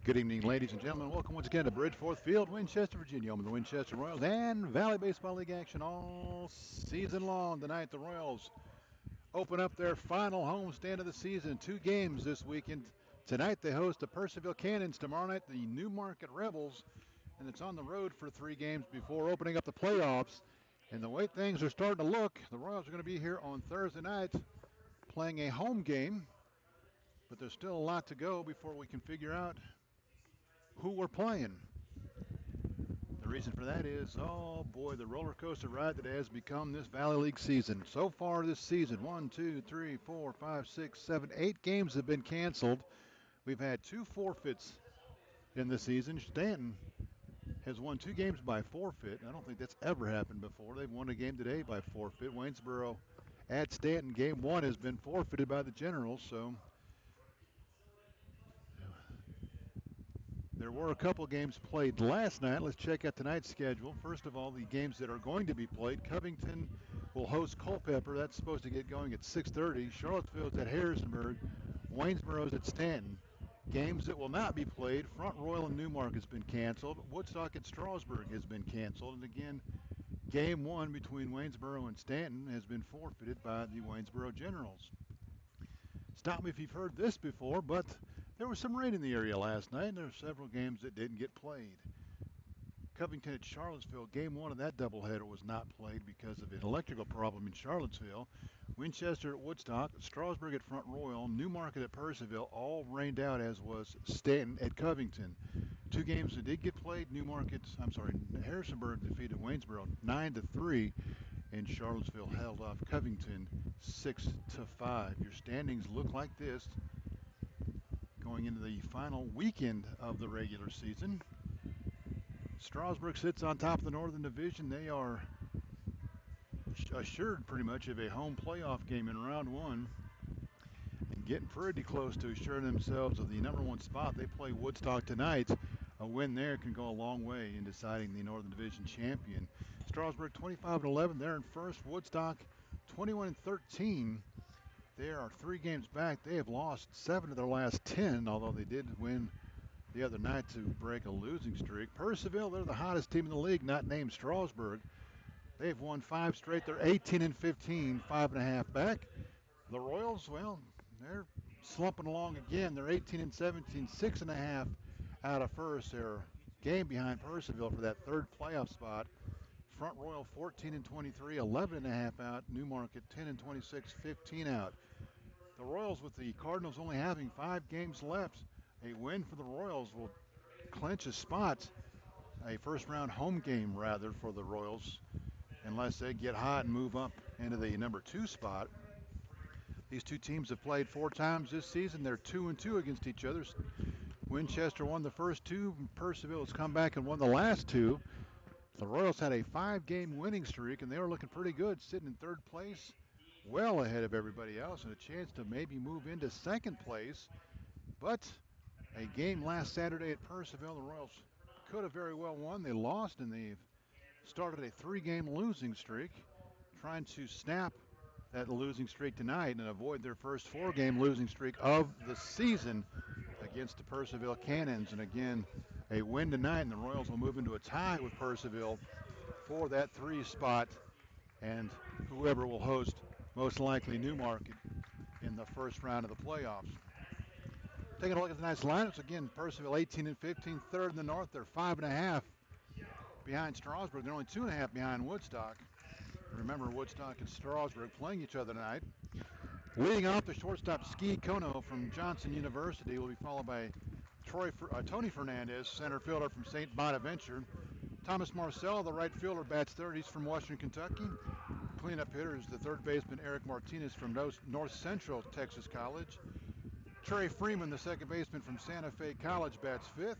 Good evening, ladies and gentlemen. Welcome once again to Bridgeforth Field, Winchester, Virginia, home of the Winchester Royals and Valley Baseball League action all season long. Tonight, the Royals open up their final homestand of the season. 2 games this weekend. Tonight, they host the Puercellville Cannons. Tomorrow night, the Newmarket Rebels. And it's on the road for 3 games before opening up the playoffs. And the way things are starting to look, the Royals are going to be here on Thursday night playing a home game. But there's still a lot to go before we can figure out who we're playing. The reason for that is, oh boy, the roller coaster ride that has become this Valley League season. So far this season, 1, 2, 3, 4, 5, 6, 7, 8 games have been canceled. We've had 2 forfeits in the season. Stanton has won 2 games by forfeit. I don't think that's ever happened before. They've won a game today by forfeit. Waynesboro at Stanton, game 1 has been forfeited by the Generals, so there were a couple games played last night. Let's check out tonight's schedule. First of all, the games that are going to be played. Covington will host Culpeper. That's supposed to get going at 6:30. Charlottesville's at Harrisonburg. Waynesboro's at Stanton. Games that will not be played. Front Royal and Newmark has been canceled. Woodstock at Strasburg has been canceled. And again, game 1 between Waynesboro and Stanton has been forfeited by the Waynesboro Generals. Stop me if you've heard this before, but there was some rain in the area last night, and there were several games that didn't get played. Covington at Charlottesville, game 1 of that doubleheader was not played because of an electrical problem in Charlottesville. Winchester at Woodstock, Strasburg at Front Royal, Newmarket at Puercellville, all rained out, as was Stanton at Covington. 2 games that did get played. Harrisonburg defeated Waynesboro 9-3. And Charlottesville held off Covington 6-5. Your standings look like this going into the final weekend of the regular season. Strasburg sits on top of the Northern Division. They are assured pretty much of a home playoff game in round 1 and getting pretty close to assuring themselves of the number 1 spot. They play Woodstock tonight. A win there can go a long way in deciding the Northern Division champion. Strasburg 25-11. They're in first. Woodstock 21-13. They are 3 games back. They have lost 7 of their last 10, although they did win the other night to break a losing streak. Puercellville, they're the hottest team in the league, not named Strasburg. They've won 5 straight. They're 18-15, 5.5 back. The Royals, well, they're slumping along again. They're 18-17, 6.5 out of first. They're a game behind Puercellville for that 3rd playoff spot. Front Royal 14-23, 11.5 out. Newmarket 10-26, 15 out. The Royals, with the Cardinals only having 5 games left, a win for the Royals will clinch a spot, a first-round home game rather, for the Royals, unless they get hot and move up into the number 2 spot. These 2 teams have played 4 times this season. They're 2-2 against each other. Winchester won the first 2. Puercellville has come back and won the last 2. The Royals had a 5-game winning streak, and they were looking pretty good, sitting in 3rd place, well ahead of everybody else, and a chance to maybe move into 2nd place. But a game last Saturday at Puercellville, the Royals could have very well won. They lost, and they've started a 3-game losing streak, trying to snap that losing streak tonight and avoid their first 4-game losing streak of the season against the Puercellville Cannons. And again, a win tonight, and the Royals will move into a tie with Puercellville for that 3 spot, and whoever will host, most likely Newmarket, in the first round of the playoffs. Taking a look at tonight's lineups, again, Puercellville 18-15, 3rd in the North. They're 5.5 behind Strasburg. They're only 2.5 behind Woodstock. Remember, Woodstock and Strasburg playing each other tonight. Leading off, the shortstop Ski Kono from Johnson University will be followed by Tony Fernandez, center fielder from St. Bonaventure. Thomas Marcel, the right fielder, bats 3rd. He's from Western Kentucky. Cleanup hitter is the 3rd baseman Eric Martinez from North Central Texas College. Trey Freeman, the 2nd baseman from Santa Fe College, bats 5th.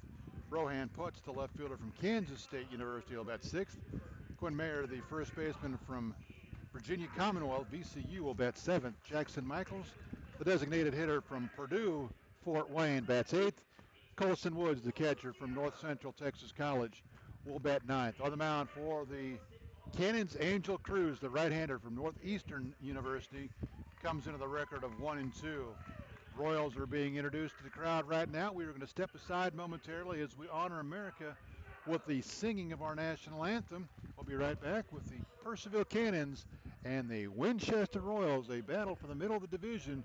Rohan Putz, the left fielder from Kansas State University, will bat 6th. Quinn Mayer, the 1st baseman from Virginia Commonwealth, VCU, will bat 7th. Jackson Michaels, the designated hitter from Purdue Fort Wayne, bats 8th. Colson Woods, the catcher from North Central Texas College, will bat 9th. On the mound for the Cannons, Angel Cruz, the right-hander from Northeastern University, comes into the record of 1-2. Royals are being introduced to the crowd right now. We are going to step aside momentarily as we honor America with the singing of our national anthem. We'll be right back with the Puercellville Cannons and the Winchester Royals, a battle for the middle of the division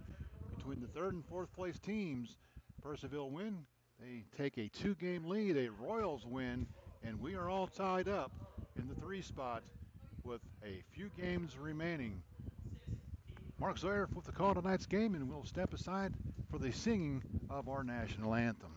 between the third and fourth place teams. Puercellville win. They take a 2-game lead. A Royals win, and we are all tied up in the 3 spot with a few games remaining. Mark Zoyer with the call tonight's game, and we'll step aside for the singing of our national anthem.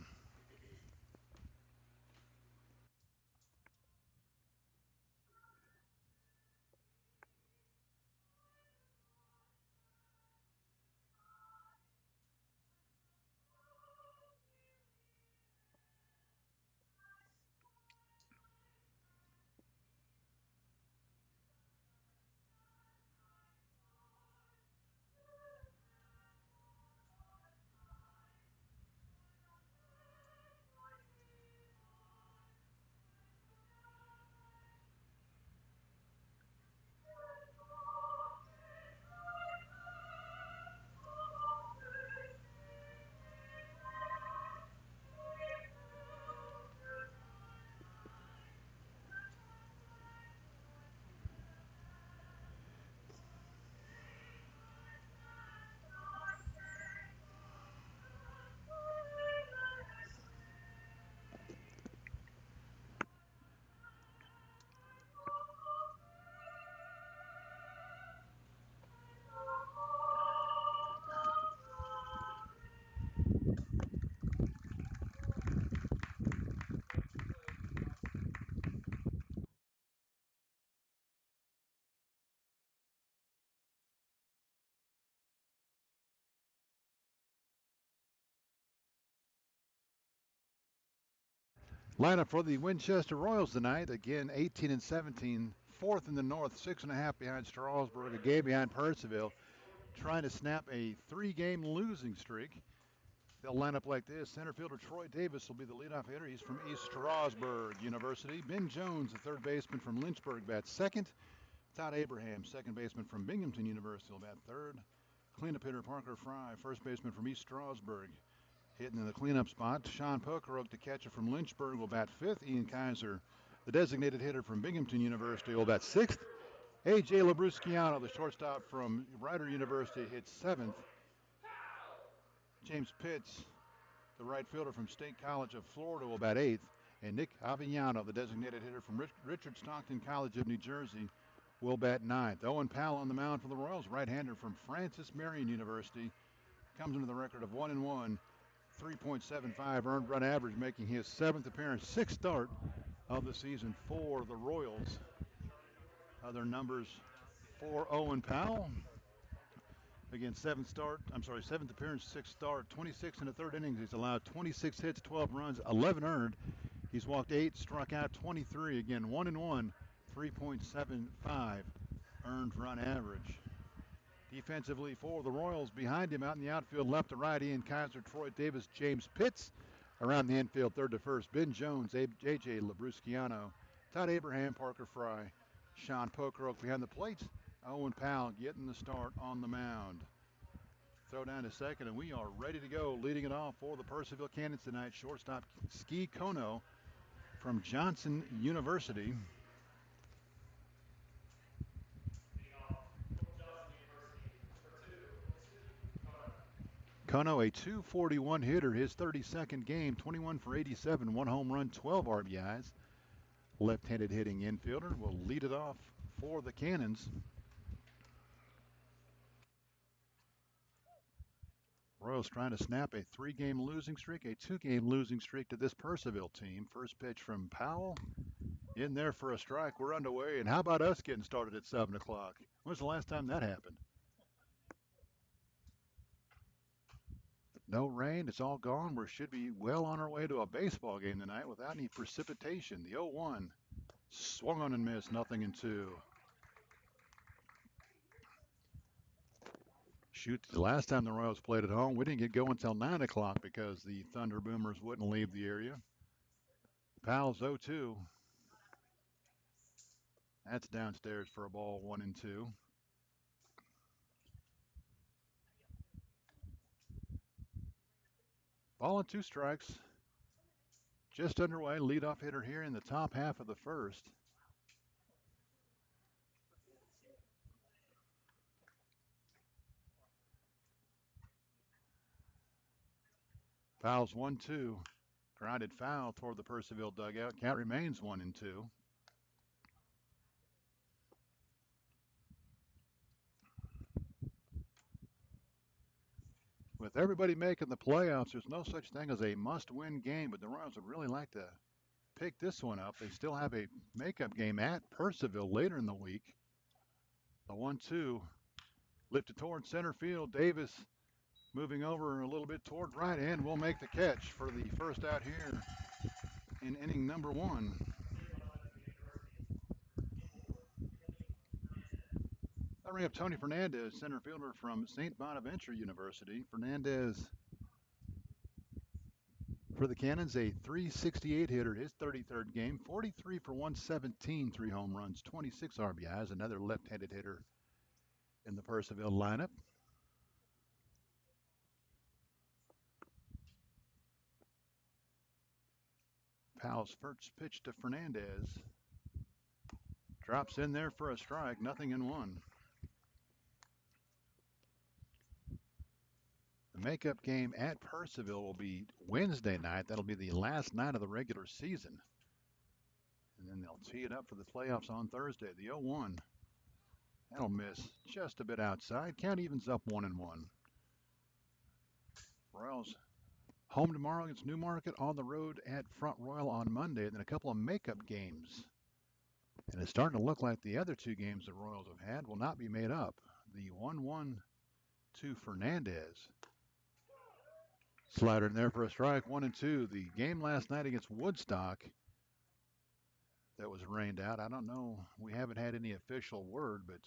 Lineup for the Winchester Royals tonight. Again, 18 and 17, fourth in the North, 6.5 behind Strasburg, a game behind Puercellville, trying to snap a 3-game losing streak. They'll line up like this. Center fielder Troy Davis will be the leadoff hitter. He's from East Strasburg University. Ben Jones, the third baseman from Lynchburg, bats second. Todd Abraham, second baseman from Binghamton University, will bat third. Cleanup hitter Parker Fry, first baseman from East Strasburg, hitting in the cleanup spot. Sean Pokerook, the catcher from Lynchburg, will bat fifth. Ian Kaiser, the designated hitter from Binghamton University, will bat sixth. A.J. Labrusciano, the shortstop from Rider University, hits seventh. James Pitts, the right fielder from State College of Florida, will bat eighth. And Nick Avignano, the designated hitter from Richard Stockton College of New Jersey, will bat ninth. Owen Powell on the mound for the Royals, right-hander from Francis Marion University, comes into the record of 1-1, 3.75 earned run average, making his 7th appearance, 6th start of the season for the Royals. Other numbers for Owen Powell. Again, 7th appearance, 6th start, 26 in the third innings. He's allowed 26 hits, 12 runs, 11 earned. He's walked 8, struck out 23. Again, 1-1, 3.75 earned run average. Defensively for the Royals, behind him out in the outfield, left to right, Ian Kaiser, Troy Davis, James Pitts. Around the infield, third to first, Ben Jones, J.J. Labrusciano, Todd Abraham, Parker Fry, Sean Pokerook behind the plate. Owen Powell getting the start on the mound. Throw down to second, and we are ready to go. Leading it off for the Puercellville Cannons tonight, shortstop Ski Kono from Johnson University. Kono, a 241 hitter, his 32nd game, 21 for 87, 1 home run, 12 RBIs. Left-handed hitting infielder will lead it off for the Cannons. Royals trying to snap a 3-game losing streak, a 2-game losing streak to this Puercellville team. First pitch from Powell. In there for a strike. We're underway. And how about us getting started at 7 o'clock? When's the last time that happened? No rain. It's all gone. We should be well on our way to a baseball game tonight without any precipitation. The 0-1 swung on and missed. 0-2. Shoot, the last time the Royals played at home, we didn't get going until 9 o'clock because the Thunder Boomers wouldn't leave the area. Powell's 0-2. That's downstairs for a ball, 1-2. Ball and 2 strikes. Just underway. Leadoff hitter here in the top half of the first. Fouls 1-2. Grounded foul toward the Puercellville dugout. Count remains 1-2. With everybody making the playoffs, there's no such thing as a must-win game, but the Royals would really like to pick this one up. They still have a makeup game at Puercellville later in the week. The 1-2 lifted toward center field. Davis moving over a little bit toward right and will make the catch for the first out here in inning number 1. I'll bring up Tony Fernandez, center fielder from St. Bonaventure University. Fernandez for the Cannons, a .368 hitter, his 33rd game, 43 for 117, 3 home runs, 26 RBIs, another left-handed hitter in the Puercellville lineup. Powell's first pitch to Fernandez. Drops in there for a strike, 0-1. The makeup game at Puercellville will be Wednesday night. That'll be the last night of the regular season. And then they'll tee it up for the playoffs on Thursday. The 0-1. That'll miss just a bit outside. Count evens up 1-1. Royals home tomorrow against Newmarket, on the road at Front Royal on Monday, and then a couple of makeup games. And it's starting to look like the other 2 games the Royals have had will not be made up. The 1-1 to Fernandez. Slider in there for a strike, 1-2. The game last night against Woodstock that was rained out. I don't know. We haven't had any official word, but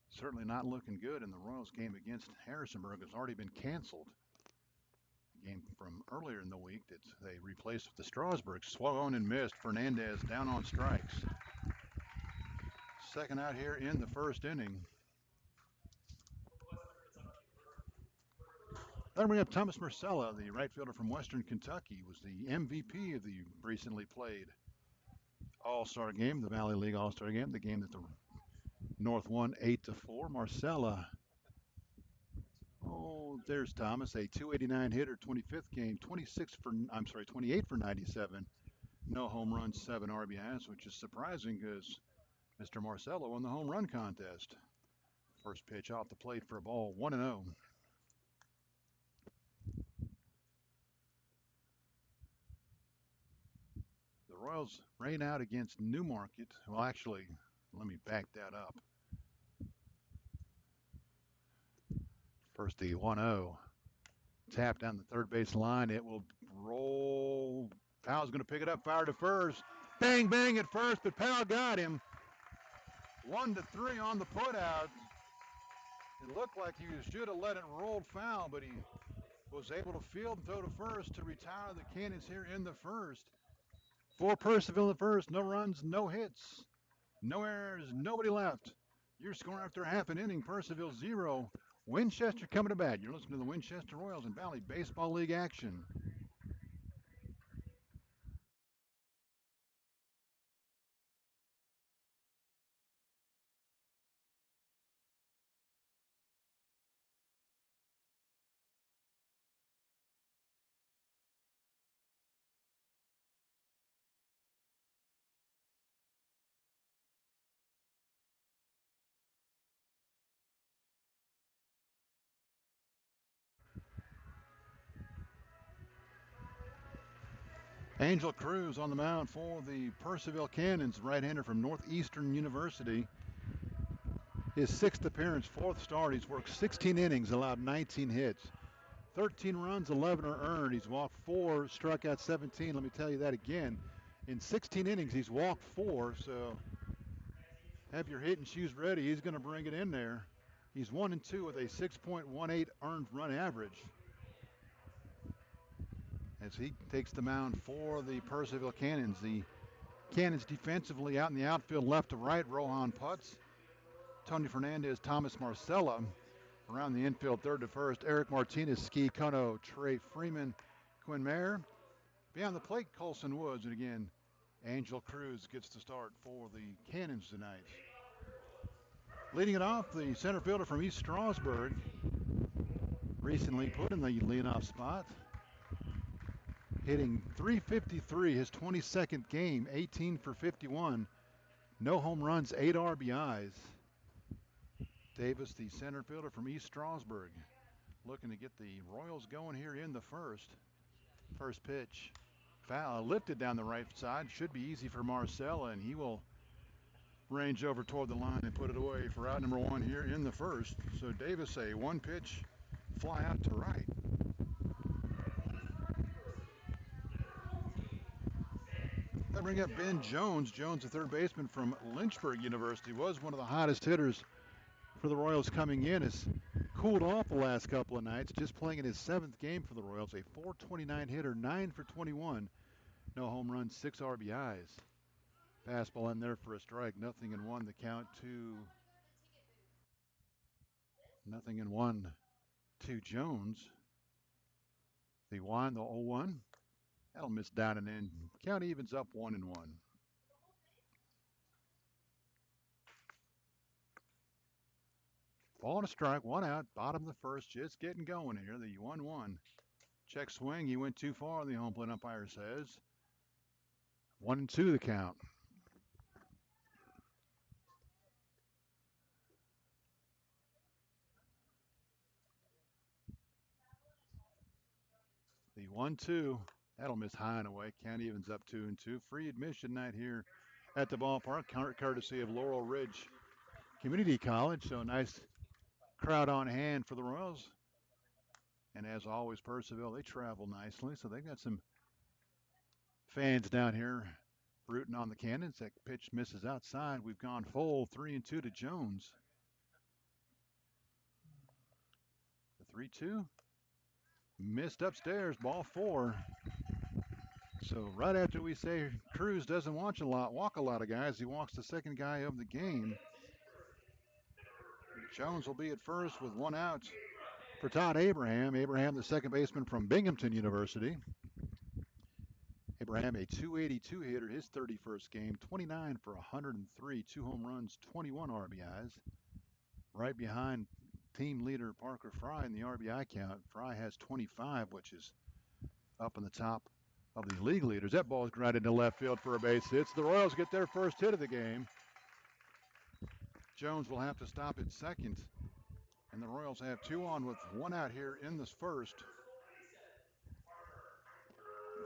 certainly not looking good. And the Royals game against Harrisonburg has already been canceled. A game from earlier in the week that they replaced with the Strasburg. Swung on and missed. Fernandez down on strikes. Second out here in the first inning. Then we have Thomas Marcella, the right fielder from Western Kentucky, was the MVP of the recently played All-Star game, the Valley League All-Star game, the game that the North won 8-4. Marcella, there's Thomas, a .289 hitter, 25th game, 28 for 97, no home runs, 7 RBIs, which is surprising because Mr. Marcella won the home run contest. First pitch off the plate for a ball, 1-0. The Royals rain out against Newmarket. Well, actually, let me back that up. First, the 1-0. Tap down the third base line. It will roll. Powell's going to pick it up, fire to first. Bang, bang at first, but Powell got him. 1-3 on the putout. It looked like he should have let it roll foul, but he was able to field and throw to first to retire the Cannons here in the first. For Puercellville in the first, no runs, no hits, no errors, nobody left. Your score after half an inning, Puercellville 0. Winchester coming to bat. You're listening to the Winchester Royals and Valley Baseball League action. Angel Cruz on the mound for the Puercellville Cannons, right-hander from Northeastern University. His 6th appearance, 4th start. He's worked 16 innings, allowed 19 hits. 13 runs, 11 are earned. He's walked 4, struck out 17. Let me tell you that again. In 16 innings, he's walked 4, so have your hitting shoes ready. He's going to bring it in there. He's 1-2 with a 6.18 earned run average as he takes the mound for the Puercellville Cannons. The Cannons defensively out in the outfield, left to right. Rohan Putz, Tony Fernandez, Thomas Marcella. Around the infield, third to first, Eric Martinez, Ski Kono, Trey Freeman, Quinn Mayer. Beyond the plate, Colson Woods. And again, Angel Cruz gets the start for the Cannons tonight. Leading it off, the center fielder from East Strasburg. Recently put in the leadoff spot. Hitting .353, his 22nd game, 18 for 51. No home runs, 8 RBIs. Davis, the center fielder from East Strasburg, looking to get the Royals going here in the first. First pitch, foul, lifted down the right side. Should be easy for Marcella, and he will range over toward the line and put it away for out number 1 here in the first. So Davis, a one-pitch fly out to right. That bring up Ben Jones. Jones, the third baseman from Lynchburg University, was one of the hottest hitters for the Royals coming in. Has cooled off the last couple of nights, just playing in his 7th game for the Royals. A .429 hitter, 9 for 21. No home runs, 6 RBIs. Fastball in there for a strike. 0-1 the count to 0-1 to Jones. The 0-1. That'll miss down and in. Count evens up 1-1. Ball and a strike, 1 out, bottom of the first, just getting going here. The 1-1. Check swing, he went too far, the home plate umpire says. 1-2 the count. The 1-2, that'll miss high and away. Count evens up 2-2. Free admission night here at the ballpark, courtesy of Laurel Ridge Community College. So nice crowd on hand for the Royals. And as always, Puercellville, they travel nicely. So they've got some fans down here rooting on the Cannons. That pitch misses outside. We've gone full, 3-2 to Jones. The 3-2 missed upstairs, ball 4. So right after we say Cruz doesn't walk a lot of guys, he walks the second guy of the game. Jones will be at first with 1 out for Todd Abraham. Abraham, the second baseman from Binghamton University. Abraham, a .282 hitter, his 31st game, 29 for 103, 2 home runs, 21 RBIs. Right behind team leader Parker Fry in the RBI count. Fry has 25, which is up in the top of the league leaders. That ball is grounded into left field for a base hit. The Royals get their first hit of the game. Jones will have to stop at second, and the Royals have 2 on with 1 out here in this first.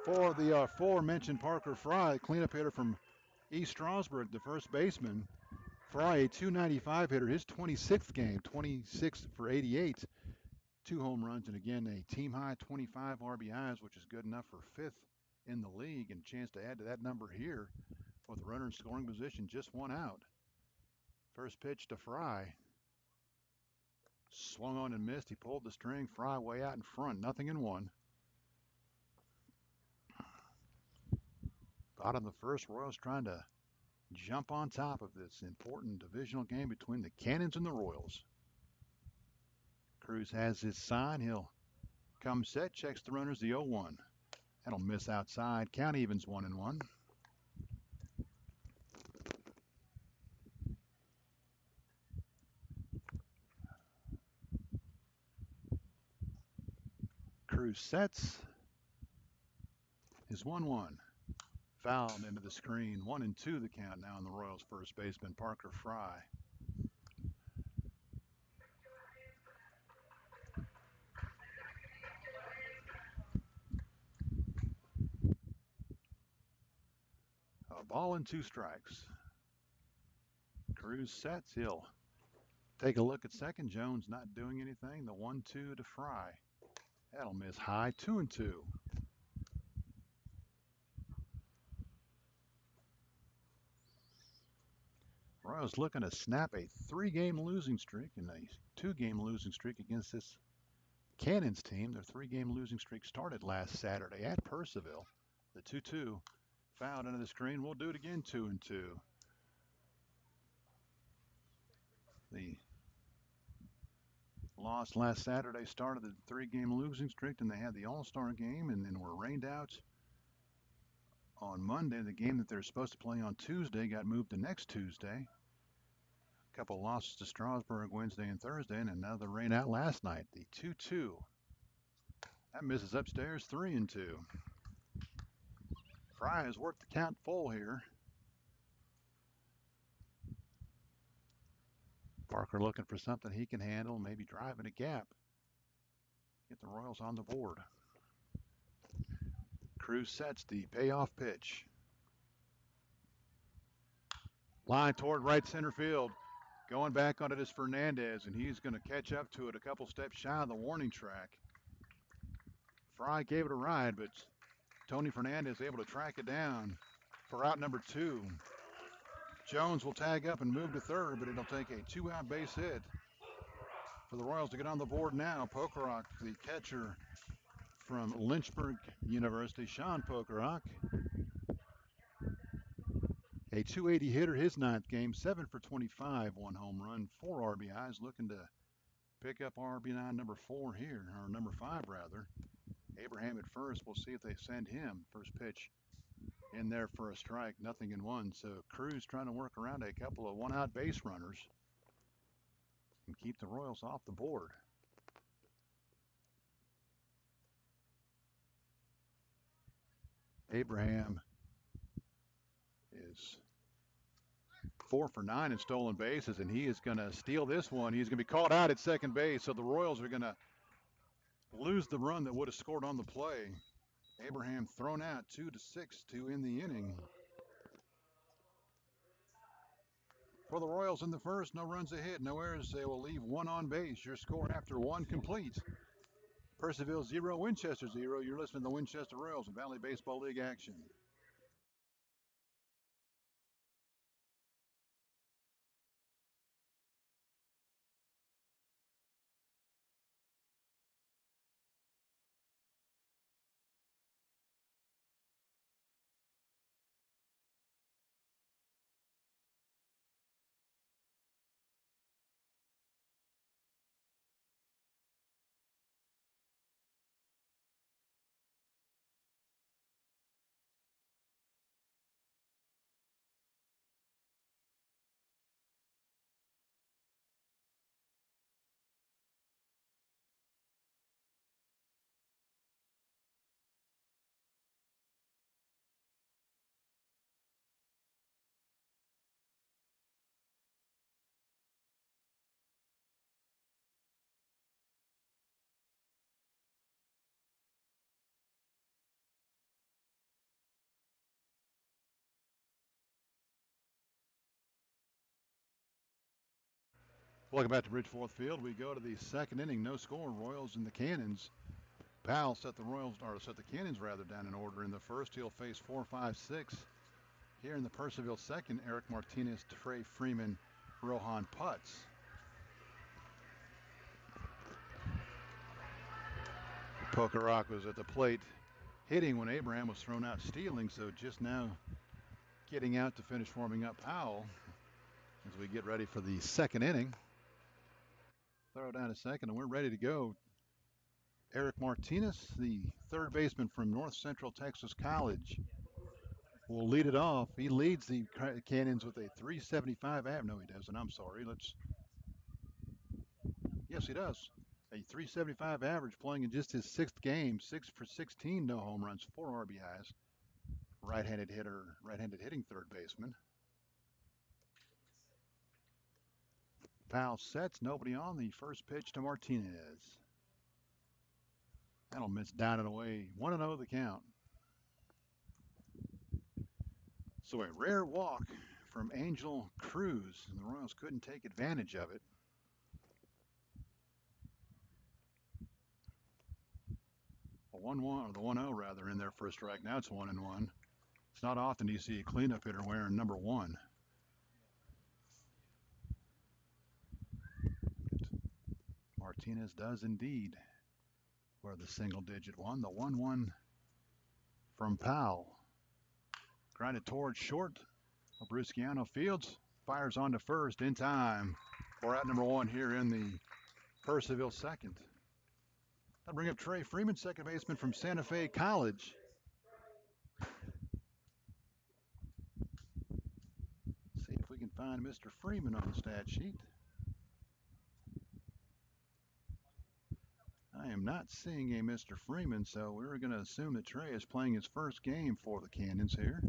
For the aforementioned Parker Fry, cleanup hitter from East Strasburg, the first baseman. Fry, a .295 hitter, his 26th game, 26 for 88. 2 home runs, and again, a team-high 25 RBIs, which is good enough for 5th in the league, and a chance to add to that number here with the runner in scoring position, just 1 out. First pitch to Fry. Swung on and missed. He pulled the string. Fry way out in front, 0-1. Bottom of the first, Royals trying to jump on top of this important divisional game between the Cannons and the Royals. Cruz has his sign. He'll come set, checks the runners, the 0-1. That'll miss outside. Count evens 1-1. Cruz sets his 1-1. Fouled into the screen. 1-2 the count now on the Royals' first baseman, Parker Fry. A ball and 2 strikes. Cruz sets. He'll take a look at second. Jones not doing anything. The 1-2 to Fry. That'll miss high. 2-2. Royals looking to snap a 3-game losing streak and a 2-game losing streak against this Cannons team. Their 3-game losing streak started last Saturday at Puercellville. The 2-2 fouled into the screen. We'll do it again, 2-2. The Lost last Saturday, started the 3-game losing streak, and they had the All-Star game, and then were rained out on Monday. The game that they're supposed to play on Tuesday got moved to next Tuesday. A couple losses to Strasburg Wednesday and Thursday, and another rain out last night. The 2-2. That misses upstairs 3-2. Fry has worked the count full here. Parker looking for something he can handle, maybe driving a gap. Get the Royals on the board. Cruz sets the payoff pitch. Line toward right center field. Going back on it is Fernandez, and he's going to catch up to it a couple steps shy of the warning track. Fry gave it a ride, but Tony Fernandez able to track it down for out number 2. Jones will tag up and move to third, but it'll take a 2-out base hit for the Royals to get on the board now. Pokerock, the catcher from Lynchburg University, Sean Pokerock. A 280 hitter, his 9th game, 7 for 25, 1 home run, 4 RBIs, looking to pick up RB9 number 4 here, or number 5 rather. Abraham at first, we'll see if they send him. First pitch in there for a strike, 0-1. So Cruz trying to work around a couple of 1-out base runners and keep the Royals off the board. Abraham is 4 for 9 in stolen bases, and he is going to steal this one. He's going to be called out at second base, so the Royals are going to lose the run that would have scored on the play. Abraham thrown out 2-6 to end the inning. For the Royals in the first, no runs a hit, no errors. They will leave 1 on base. Your score after 1 complete. Puercellville 0, Winchester 0. You're listening to the Winchester Royals in Valley Baseball League action. Welcome back to Bridgeforth Field. We go to the second inning, no score. Royals and the Cannons. Powell set the Cannons rather down in order in the first. He'll face 4, 5, 6. Here in the Puercellville second, Eric Martinez, Trey Freeman, Rohan Putz. Pokerock was at the plate hitting when Abraham was thrown out stealing, so just now getting out to finish warming up Powell as we get ready for the second inning. Throw down a second, and we're ready to go. Eric Martinez, the third baseman from North Central Texas College, will lead it off. He leads the Cannons with a 375 average. No, he doesn't. I'm sorry. Yes, he does. A 375 average playing in just his 6th game. 6 for 16, no home runs, 4 RBIs. Right-handed hitting third baseman. Powell sets, nobody on. The first pitch to Martinez. That'll miss down and away. 1-0 the count. So a rare walk from Angel Cruz, and the Royals couldn't take advantage of it. A 1-1, or the 1-0 rather, in there for a strike. Now it's 1-1. It's not often you see a cleanup hitter wearing number 1. Martinez does indeed wear the single-digit 1. The 1-1 from Powell. Grounded towards short. Brusciano fields, fires on to first in time for out number 1 here in the Puercellville second. That'll bring up Trey Freeman, second baseman from Santa Fe College. See if we can find Mr. Freeman on the stat sheet. I am not seeing a Mr. Freeman, so we're going to assume that Trey is playing his first game for the Cannons here.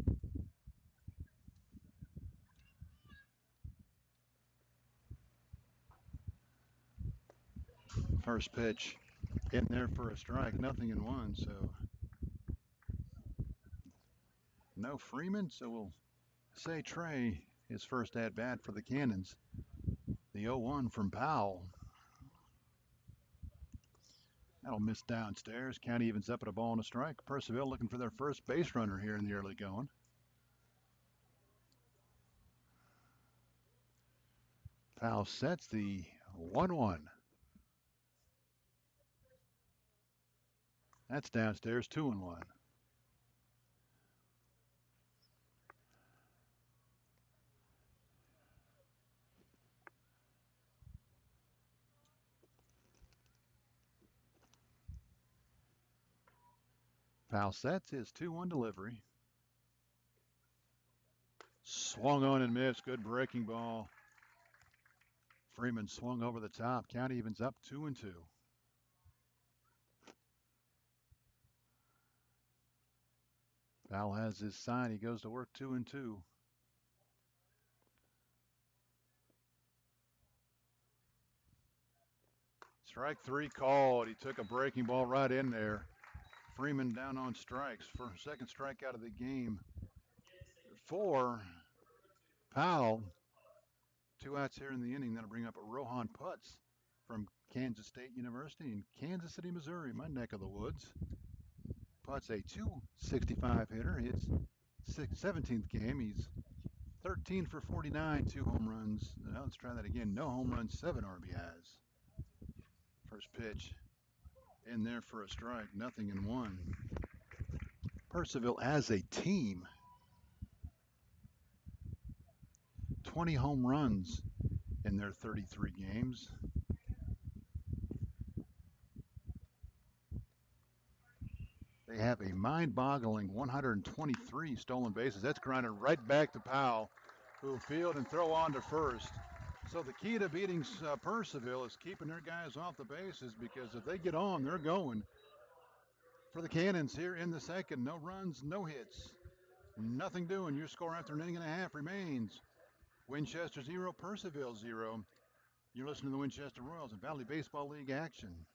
First pitch in there for a strike, 0-1, so no Freeman, so we'll say Trey, his first at-bat for the Cannons. The 0-1 from Powell. That'll miss downstairs. County evens up at a ball and a strike. Puercellville looking for their first base runner here in the early going. Powell sets the 1-1. That's downstairs, 2-1. Powell sets his 2-1 delivery. Swung on and missed. Good breaking ball. Freeman swung over the top. County evens up 2-2. Powell has his sign. He goes to work 2-2. Strike 3 called. He took a breaking ball right in there. Freeman down on strikes for second strikeout of the game for Powell. 2 outs here in the inning. That'll bring up a Rohan Putz from Kansas State University in Kansas City, Missouri, my neck of the woods. Putz a .265 hitter. His 17th game. He's 13 for 49, 2 home runs. Now let's try that again. No home runs, 7 RBIs. First pitch in there for a strike, 0-1. Puercellville as a team, 20 home runs in their 33 games. They have a mind-boggling 123 stolen bases. That's grounded right back to Powell, who will field and throw on to first. So the key to beating Puercellville is keeping their guys off the bases, because if they get on, they're going. For the Cannons here in the second, no runs, no hits, nothing doing. Your score after an inning and a half remains Winchester 0, Puercellville 0. You're listening to the Winchester Royals and Valley Baseball League action.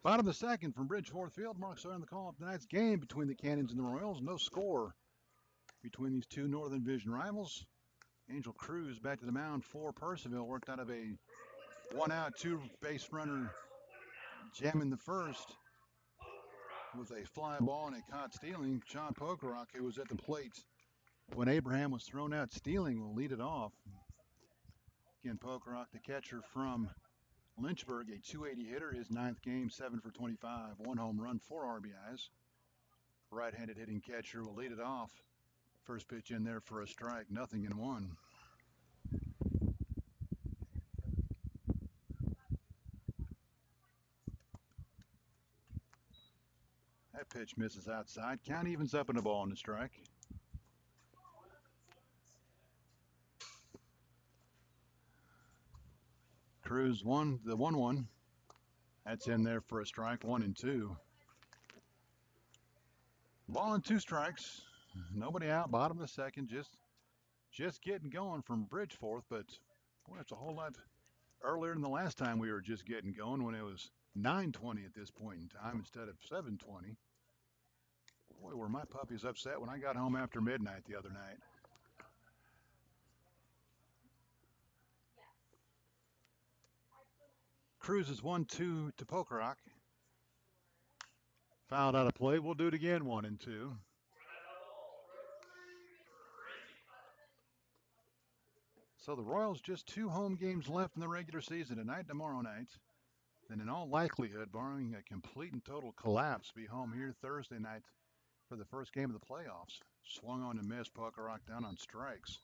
Bottom of the second from Bridgeforth Field. Mark Sawyer on the call of tonight's game between the Cannons and the Royals. No score between these two Northern Division rivals. Angel Cruz back to the mound for Puercellville. Worked out of a 1-out, 2-base runner jam in the first with a fly ball and a caught stealing. Sean Pokerock, who was at the plate when Abraham was thrown out stealing, will lead it off. Again, Pokerock, the catcher from Lynchburg, a .280 hitter, his 9th game, 7 for 25, 1 home run, 4 RBIs. Right-handed hitting catcher will lead it off. First pitch in there for a strike, 0-1. That pitch misses outside. Count evens up in the ball and the strike. Cruz won the 1-1. That's in there for a strike, 1-2. Ball and 2 strikes. Nobody out, bottom of the second, just getting going from Bridgeforth, but boy, it's a whole lot earlier than the last time we were just getting going when it was 9:20 at this point in time instead of 7:20. Boy, were my puppies upset when I got home after midnight the other night. Cruz is 1-2 to Pokerock. Fouled out of play. We'll do it again, 1-2. So the Royals just 2 home games left in the regular season tonight, tomorrow night. Then in all likelihood, barring a complete and total collapse, be home here Thursday night for the first game of the playoffs. Swung on to miss. Puckerock down on strikes.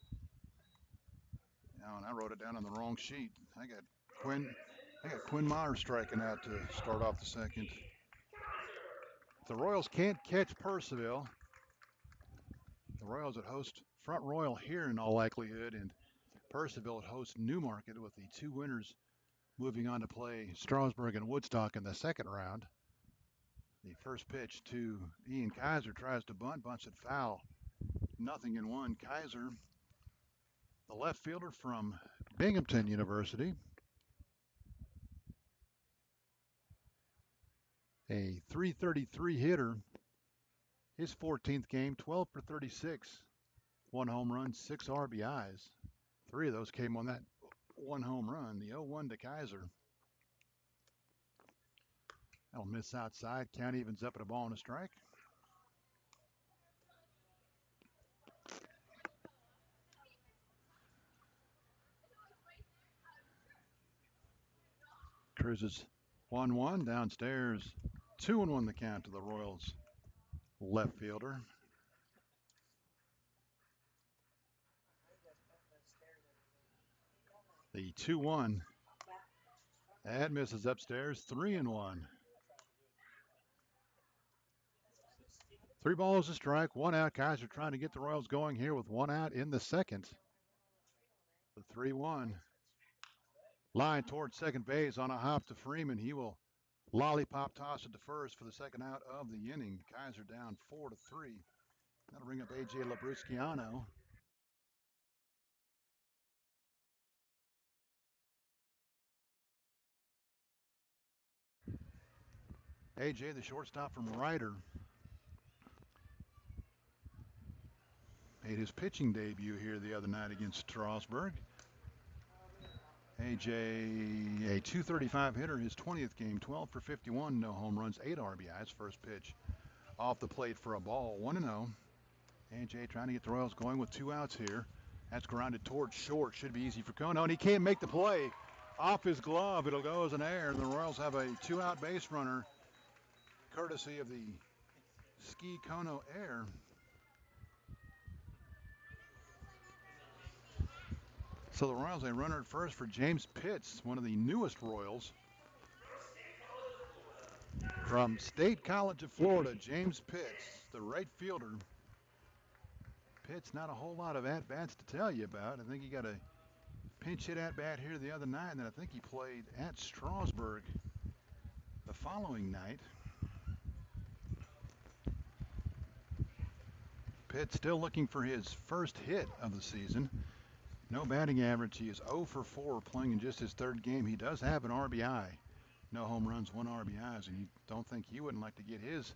Oh, and I wrote it down on the wrong sheet. Quinn. I got Quinn Myers striking out to start off the second. The Royals can't catch Puercellville. The Royals would host Front Royal here in all likelihood, and Puercellville would host Newmarket, with the 2 winners moving on to play Strasburg and Woodstock in the second round. The first pitch to Ian Kaiser, tries to bunt, bunts it foul. 0-1. Kaiser, the left fielder from Binghamton University, a .333 hitter. His 14th game, 12 for 36, 1 home run, 6 RBIs. 3 of those came on that 1 home run. The 0-1 to Kaiser. That'll miss outside. Count evens up at a ball and a strike. Cruz is 1-1 downstairs. 2-1 the count to the Royals left fielder. The 2-1. That misses upstairs. 3-1. 3 balls a strike, 1 out. Kaiser trying to get the Royals going here with 1 out in the second. The 3-1. Line towards second base on a hop to Freeman. He will lollipop toss it to first for the second out of the inning. Kaiser down 4-3. That'll bring up A.J. Labrusciano. A.J., the shortstop from Ryder, made his pitching debut here the other night against Strasburg. A.J., a .235 hitter, his 20th game, 12 for 51, no home runs, 8 RBIs. First pitch off the plate for a ball, 1-0. A.J. trying to get the Royals going with 2 outs here. That's grounded towards short. Should be easy for Kono, and he can't make the play. Off his glove, it'll go as an error, and the Royals have a 2-out base runner, courtesy of the Ski Kono error. So the Royals, a runner at first for James Pitts, one of the newest Royals. From State College of Florida, James Pitts, the right fielder. Pitts, not a whole lot of at-bats to tell you about. I think he got a pinch hit at-bat here the other night, and then I think he played at Strasburg the following night. Pitts still looking for his first hit of the season. No batting average. He is 0 for 4 playing in just his 3rd game. He does have an RBI. No home runs, 1 RBIs, and you don't think he wouldn't like to get his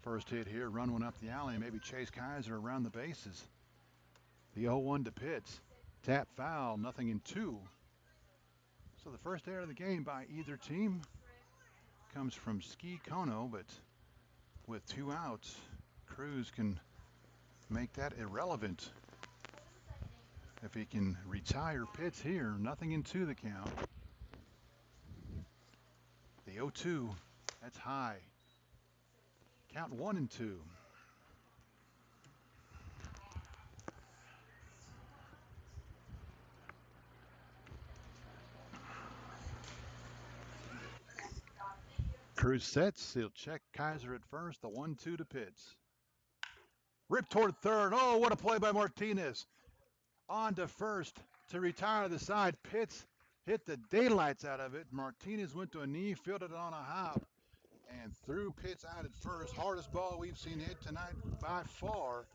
first hit here, run one up the alley, and maybe chase Kaiser around the bases. The 0-1 to Pitts. Tap foul, 0-2. So the first error of the game by either team comes from Ski Kono, but with 2 outs, Cruz can make that irrelevant. If he can retire Pitts here, 0-2 the count. The 0-2, that's high. Count 1-2. Cruz sets. He'll check Kaiser at first. The 1-2 to Pitts. Rip toward third. Oh, what a play by Martinez. On to first to retire the side. Pitts hit the daylights out of it. Martinez went to a knee, fielded it on a hop, and threw Pitts out at first. Hardest ball we've seen hit tonight by far.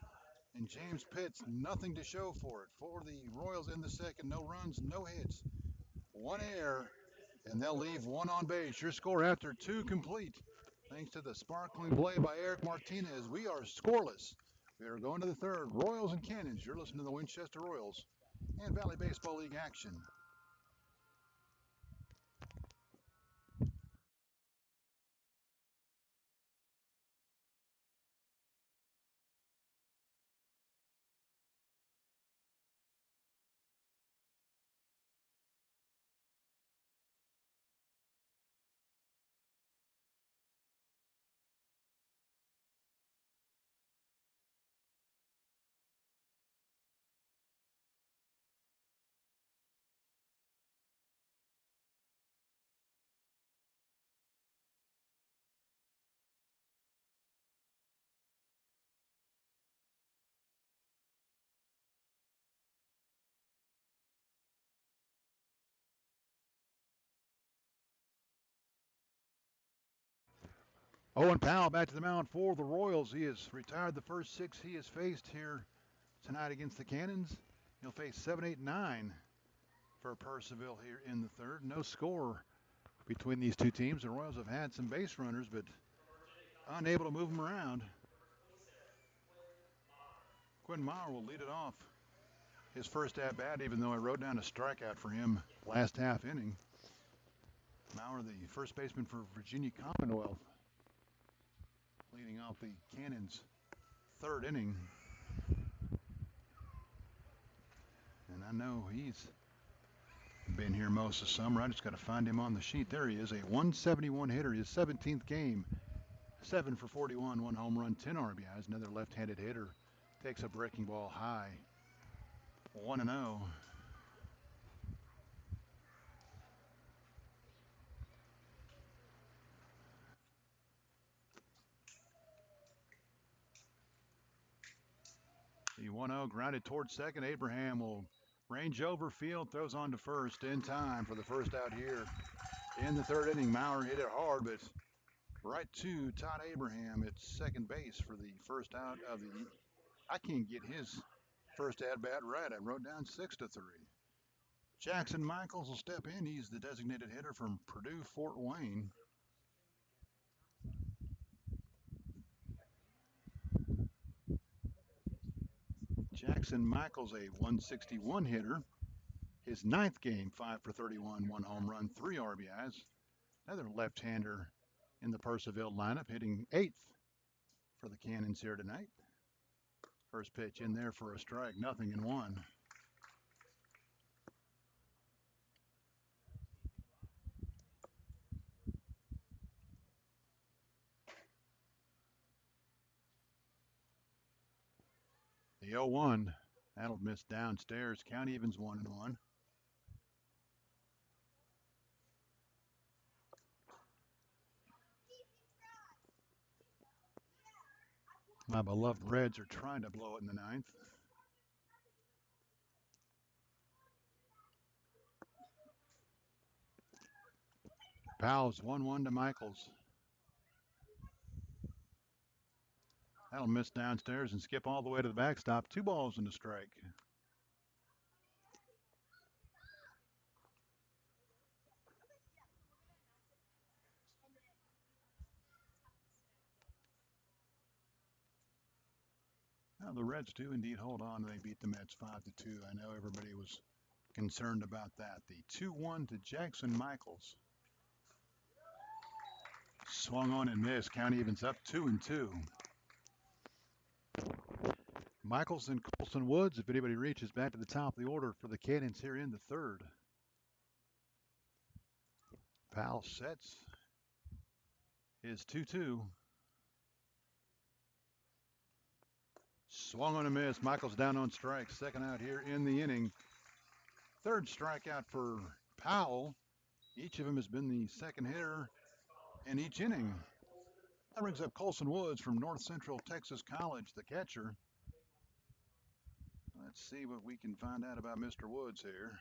And James Pitts, nothing to show for it. For the Royals in the second, no runs, no hits, one error, and they'll leave one on base. Your score after two complete. Thanks to the sparkling play by Eric Martinez, we are scoreless. We are going to the third. Royals and Cannons. You're listening to the Winchester Royals and Valley Baseball League action. Owen Powell back to the mound for the Royals. He has retired the first six he has faced here tonight against the Cannons. He'll face 7, 8, 9 for Puercellville here in the third. No score between these two teams. The Royals have had some base runners, but unable to move them around. Quinn Maurer will lead it off. His first at bat, even though I wrote down a strikeout for him last half inning. Maurer, the first baseman for Virginia Commonwealth, leading off the Cannons' third inning. And I know he's been here most of summer. I just got to find him on the sheet. There he is, a 171 hitter, his 17th game. 7 for 41, one home run, 10 RBIs. Another left-handed hitter. Takes a breaking ball high. 1-0. The 1-0 grounded towards second. Abraham will range over field, throws on to first in time for the first out here in the third inning. Maurer hit it hard, but right to Todd Abraham at second base for the first out of the. I can't get his first at bat right. I wrote down 6-3. Jackson Michaels will step in. He's the designated hitter from Purdue Fort Wayne. Jackson Michaels, a 161 hitter. His ninth game, 5 for 31, one home run, 3 RBIs. Another left-hander in the Puercellville lineup, hitting 8th for the Cannons here tonight. First pitch in there for a strike, 0-1. The 0-1, that'll miss downstairs. Count evens 1-1. My beloved Reds are trying to blow it in the ninth. Powell's 1-1 to Michaels. That'll miss downstairs and skip all the way to the backstop. 2 balls and a strike. Now the Reds do indeed hold on. They beat the Mets 5-2. I know everybody was concerned about that. The 2-1 to Jackson Michaels. Swung on and missed. Count evens up 2-2. Michaels and Colson Woods, if anybody reaches back to the top of the order for the Cannons here in the third. Powell sets his 2-2. Swung on a miss. Michaels down on strikes. Second out here in the inning. Third strikeout for Powell. Each of them has been the second hitter in each inning. That brings up Colson Woods from North Central Texas College, the catcher. Let's see what we can find out about Mr. Woods here.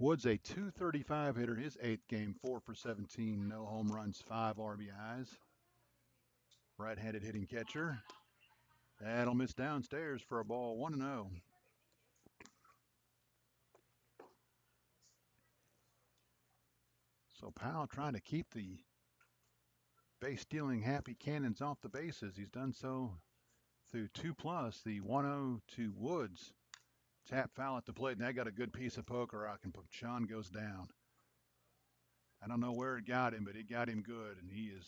Woods, a .235 hitter, his 8th game, 4 for 17, no home runs, 5 RBIs. Right-handed hitting catcher. That'll miss downstairs for a ball, 1-0. So Powell trying to keep the base-stealing happy Cannons off the bases. He's done so through 2+. The 1-0 to Woods. Tap foul at the plate, and that got a good piece of poker rock, and Sean goes down. I don't know where it got him, but it got him good, and he is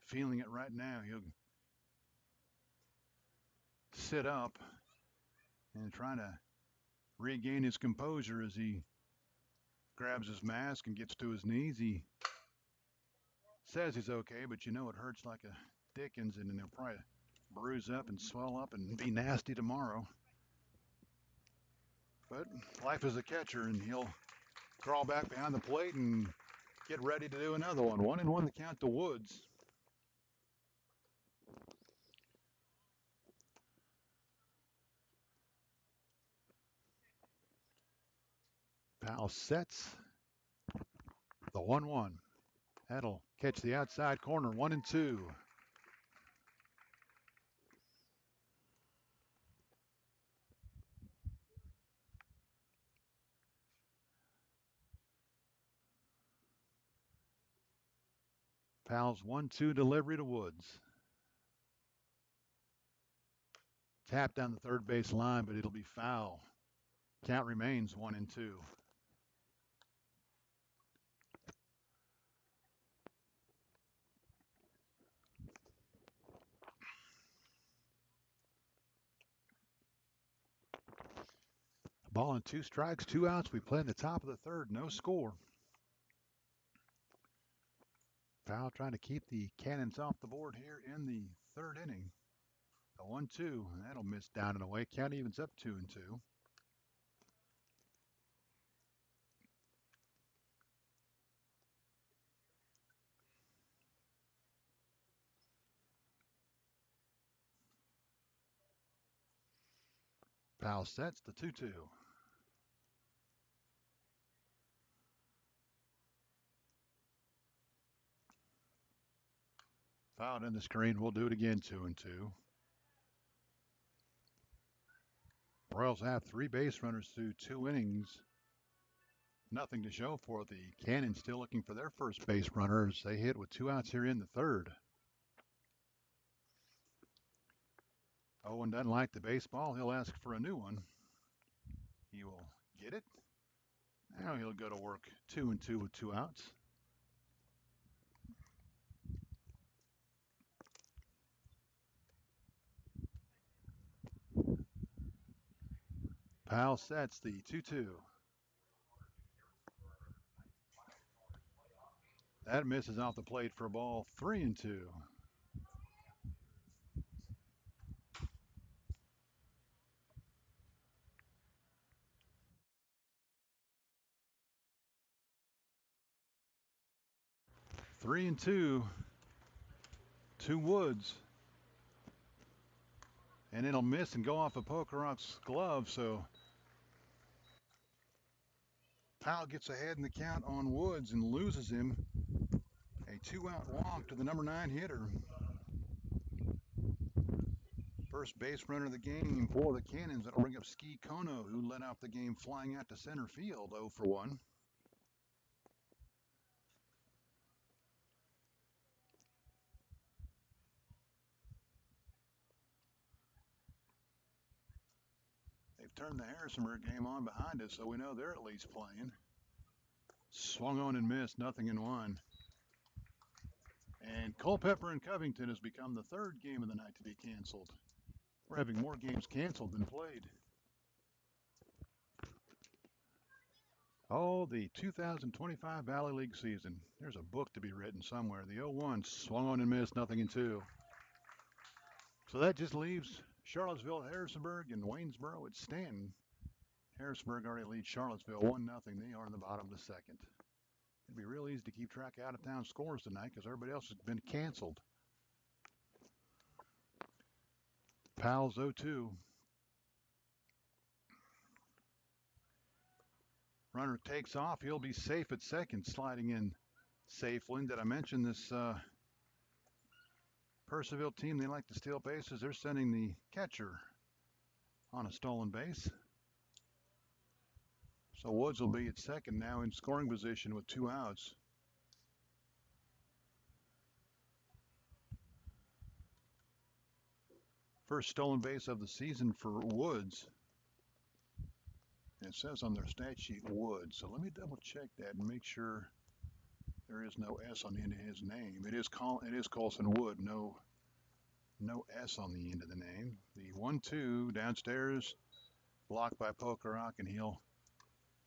feeling it right now. He'll sit up and trying to regain his composure as he grabs his mask and gets to his knees. He says he's okay, but you know it hurts like a dickens, and then he'll probably bruise up and swell up and be nasty tomorrow. But life is a catcher, and he'll crawl back behind the plate and get ready to do another one. 1-1 the count to Woods. Powell sets the 1-1. That'll catch the outside corner, 1-2. Powell's 1-2 delivery to Woods. Tap down the third base line, but it'll be foul. Count remains 1-2. Ball and 2 strikes, 2 outs. We play in the top of the third, no score. Powell trying to keep the Cannons off the board here in the third inning. A 1-2, that'll miss down and away. Count evens up 2-2. Powell sets the 2-2. Fouled in the screen. We'll do it again, 2-2. Royals have 3 base runners through 2 innings. Nothing to show for it. The Cannons still looking for their first base runners. They hit with 2 outs here in the third. Owen doesn't like the baseball. He'll ask for a new one. He will get it. Now he'll go to work, 2-2 with 2 outs. Powell sets the 2-2. That misses off the plate for a ball, 3-2. Three and two to Woods. And it'll miss and go off of Pokerok's glove, so Powell gets ahead in the count on Woods and loses him. A 2-out walk to the number 9 hitter. First base runner of the game for the Cannons. That'll bring up Ski Kono, who led off the game flying out to center field, 0 for 1. They've turned the Harrisonburg game on behind us, so we know they're at least playing. Swung on and missed, nothing in 1. And Culpeper and Covington has become the 3rd game of the night to be canceled. We're having more games canceled than played. Oh, the 2025 Valley League season. There's a book to be written somewhere. The 0-1 swung on and missed, nothing in 2. So that just leaves Charlottesville, Harrisonburg, and Waynesboro at Stanton. Harrisonburg already leads Charlottesville 1-0. They are in the bottom of the 2nd. It'd be real easy to keep track of out-of-town scores tonight because everybody else has been canceled. Powell's 0-2. Runner takes off. He'll be safe at second, sliding in safely. Did I mention this Puercellville team? They like to steal bases. They're sending the catcher on a stolen base. So Woods will be at second now in scoring position with 2 outs. First stolen base of the season for Woods. It says on their stat sheet Woods. So let me double check that and make sure there is no S on the end of his name. It is Colson Wood. No S on the end of the name. The 1-2 downstairs, blocked by Pokerock, and he'll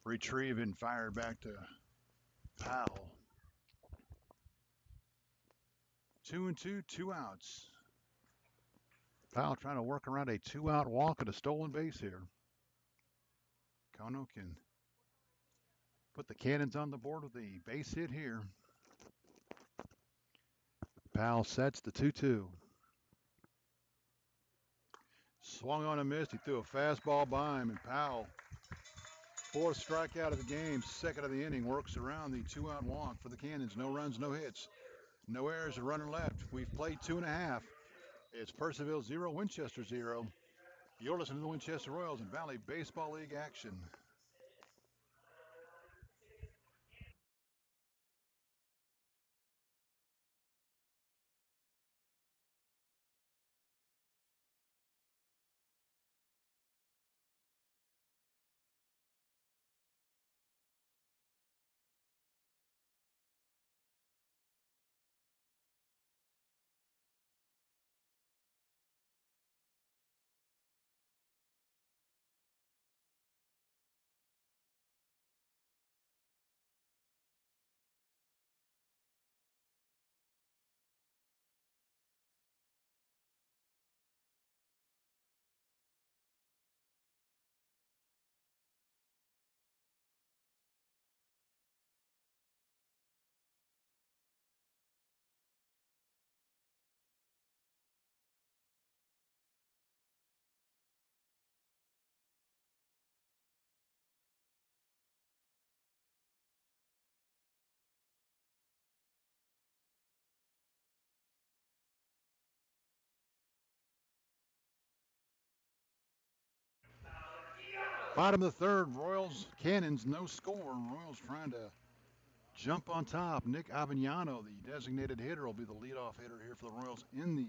retrieve and fire back to Powell. 2-2, 2 outs. Powell trying to work around a 2-out walk at a stolen base here. Kono can put the Cannons on the board with a base hit here. Powell sets the 2-2. Swung on a miss. He threw a fastball by him, and Powell, 4th strikeout of the game, 2nd of the inning, works around the 2-out walk for the Cannons. No runs, no hits, no errors, a runner left. We've played 2.5. It's Puercellville 0, Winchester 0. You're listening to the Winchester Royals and Valley Baseball League action. Bottom of the 3rd, Royals, Cannons, no score. Royals trying to jump on top. Nick Avignano, the designated hitter, will be the leadoff hitter here for the Royals in the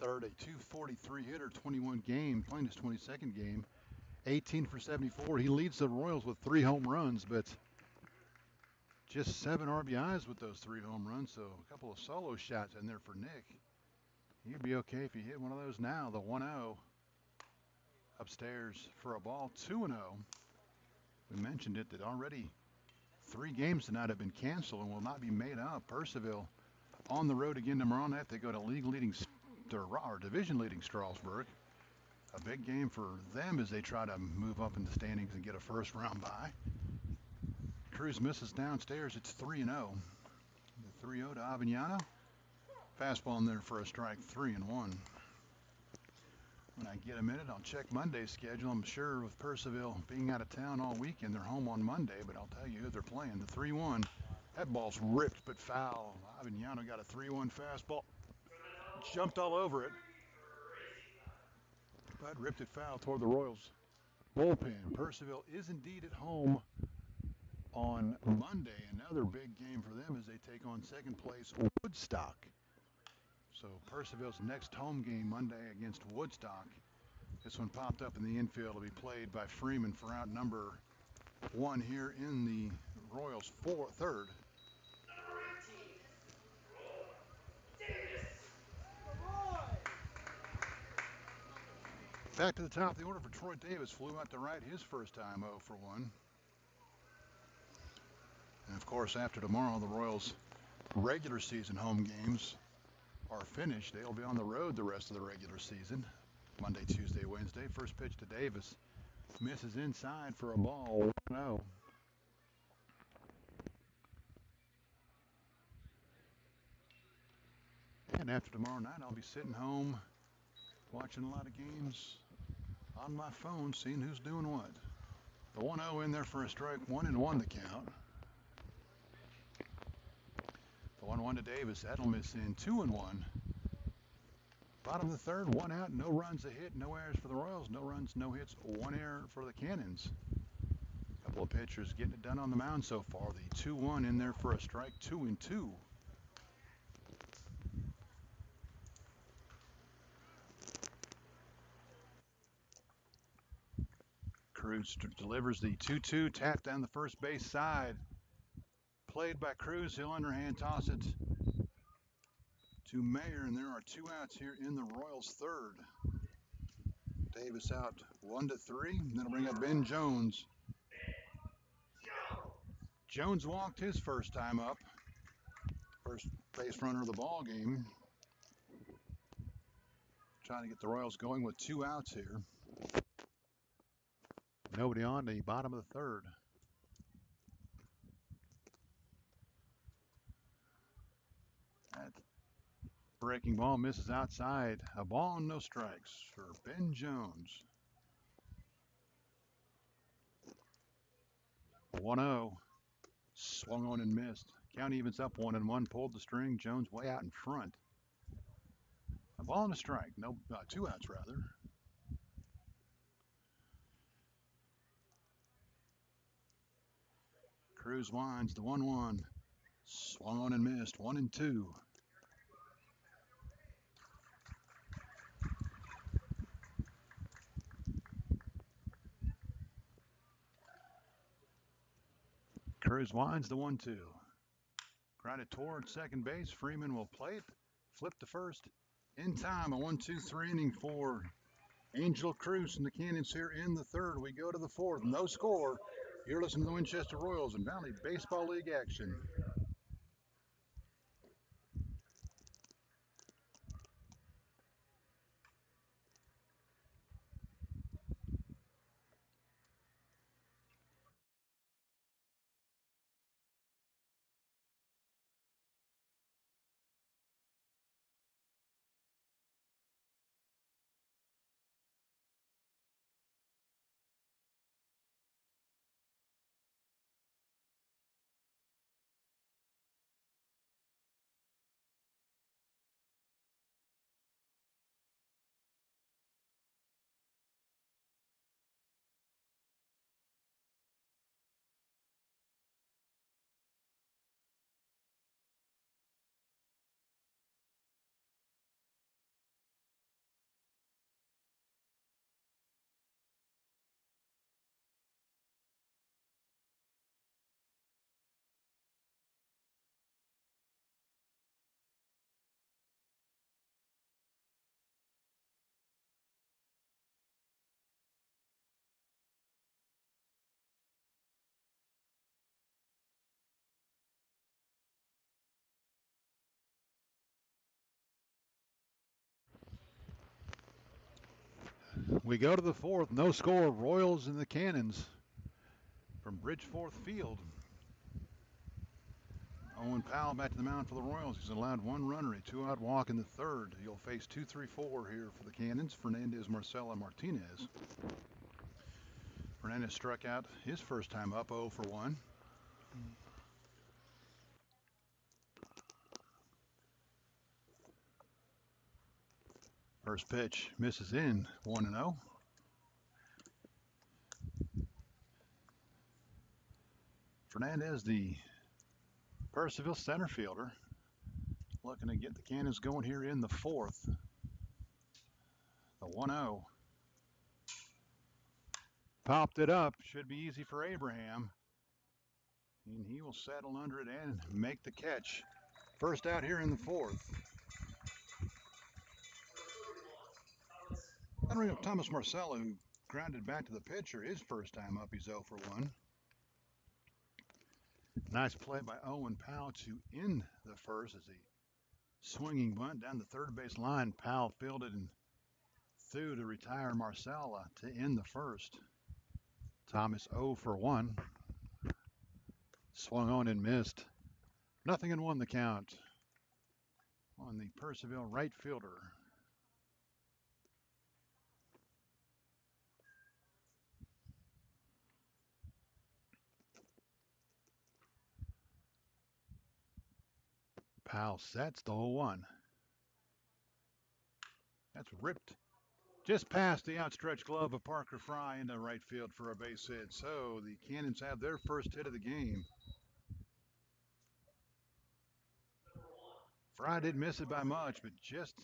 3rd. A .243 hitter, 21 game, playing his 22nd game. 18 for 74. He leads the Royals with 3 home runs, but just 7 RBIs with those 3 home runs. So a couple of solo shots in there for Nick. He'd be okay if he hit one of those now. The 1-0 upstairs for a ball. 2-0. We mentioned it that already 3 games tonight have been canceled and will not be made up. Puercellville on the road again tomorrow night. They go to division leading Strasburg. A big game for them as they try to move up in the standings and get a 1st round bye. Cruz misses downstairs. It's 3-0. The 3-0 to Avignano. Fastball in there for a strike. 3-1. When I get a minute, I'll check Monday's schedule. I'm sure with Puercellville being out of town all weekend, they're home on Monday, but I'll tell you who they're playing. The 3-1. That ball's ripped but foul. Avignano got a 3-1 fastball. Jumped all over it, but ripped it foul toward the Royals bullpen. Puercellville is indeed at home on Monday. Another big game for them as they take on 2nd place Woodstock. So Puercellville's next home game Monday against Woodstock. This one popped up in the infield. Will be played by Freeman for out number 1 here in the Royals' 3rd. Back to the top of the order for Troy Davis. Flew out to right his first time 0 for 1. And of course, after tomorrow, the Royals' regular season home games are finished. They'll be on the road the rest of the regular season. Monday, Tuesday, Wednesday. First pitch to Davis. Misses inside for a ball. 1-0. And after tomorrow night, I'll be sitting home watching a lot of games on my phone, seeing who's doing what. The 1-0 in there for a strike, 1-1 the count. The 1-1 to Davis. That'll miss in 2-1. Bottom of the third, 1 out, no runs, a hit, no errors for the Royals, no runs, no hits, 1 error for the Cannons. A couple of pitchers getting it done on the mound so far. The 2-1 in there for a strike, 2-2. Cruz delivers the 2-2, tap down the first base side. Played by Cruz. He'll underhand toss it to Mayer, and there are 2 outs here in the Royals' third. Davis out 1-3. That'll bring up Ben Jones. Jones walked his first time up. First base runner of the ball game. Trying to get the Royals going with 2 outs here. Nobody on the bottom of the third. That breaking ball misses outside. A ball and no strikes for Ben Jones. 1-0. Swung on and missed. Count evens up 1-1. Pulled the string. Jones way out in front. A ball and a strike. No, 2 outs rather. Cruz winds the 1-1. Swung on and missed. 1-2. Cruz winds the 1-2. Grounded toward second base. Freeman will play it. Flip to first. In time, a 1-2-3 inning for Angel Cruz and the Cannons here in the third. We go to the fourth. No score. You're listening to the Winchester Royals and Valley Baseball League action. We go to the fourth. No score. Royals and the Cannons from Bridgeforth Field. Owen Powell back to the mound for the Royals. He's allowed 1 runner, a 2-out walk in the third. He'll face 2-3-4 here for the Cannons. Fernandez, Marcella, Martinez. Fernandez struck out his first time up, 0-1. First pitch misses in, 1-0. Fernandez, the Puercellville center fielder, looking to get the Cannons going here in the fourth. The 1-0. Popped it up. Should be easy for Abraham. And he will settle under it and make the catch. First out here in the fourth. That'll bring up Thomas Marcella, who grounded back to the pitcher. His first time up, he's 0-1. Nice play by Owen Powell to end the first as a swinging bunt down the third base line. Powell fielded and threw to retire Marcella to end the first. Thomas 0-1. Swung on and missed. 0-1 the count on the Puercellville right fielder. Powell sets the 0-1. That's ripped just past the outstretched glove of Parker Fry into right field for a base hit. So the Cannons have their first hit of the game. Fry didn't miss it by much, but just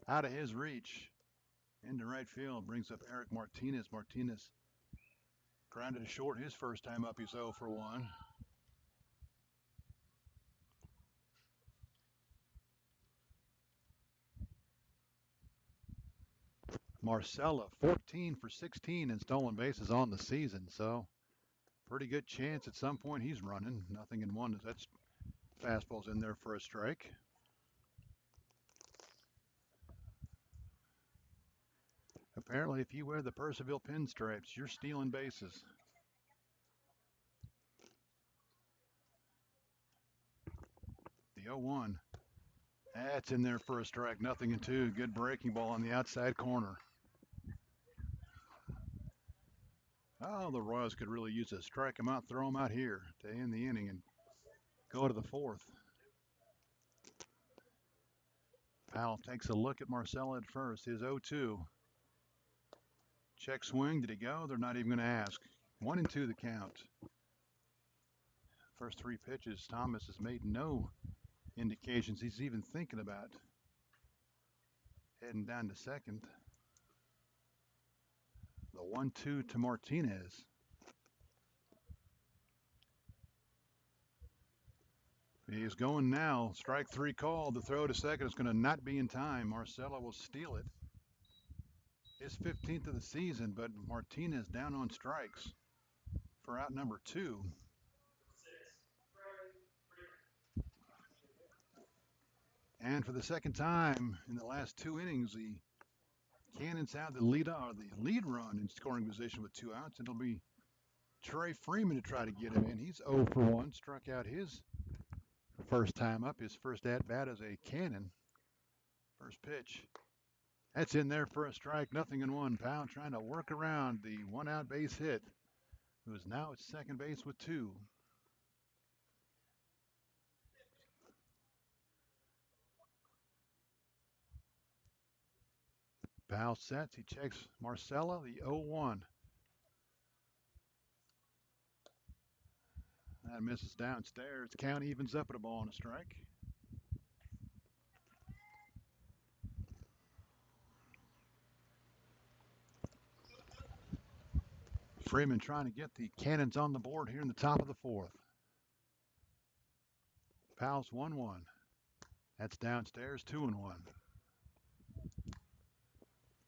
out of his reach into right field brings up Eric Martinez. Martinez grounded to short his first time up. He's 0 for 1. Marcella 14 for 16 in stolen bases on the season, so pretty good chance at some point he's running. Nothing in one. That's fastball's in there for a strike. Apparently, if you wear the Puercellville pinstripes, you're stealing bases. The 0-1. That's in there for a strike. Nothing in two. Good breaking ball on the outside corner. Oh, the Royals could really use a strike him out, throw him out here to end the inning and go to the fourth. Powell takes a look at Marcella at first. His 0-2. Check swing. Did he go? They're not even going to ask. 1-2 the count. First three pitches, Thomas has made no indications he's even thinking about heading down to second. The 1-2 to Martinez. He is going now. Strike three called. The throw to second is going to not be in time. Marcella will steal it. His 15th of the season, but Martinez down on strikes for out number 2. And for the second time in the last 2 innings, the Cannons have the lead run in scoring position with 2 outs. It'll be Trey Freeman to try to get him in. He's 0 for 1. Struck out his first time up, his first at-bat as a Cannon. First pitch. That's in there for a strike. Nothing in one. Powell trying to work around the 1-out base hit, who is now at second base with 2. Powell sets. He checks Marcella, the 0-1. That misses downstairs. Count evens up at a ball and a strike. Freeman trying to get the Cannons on the board here in the top of the 4th. Powell's 1-1. That's downstairs, 2-1.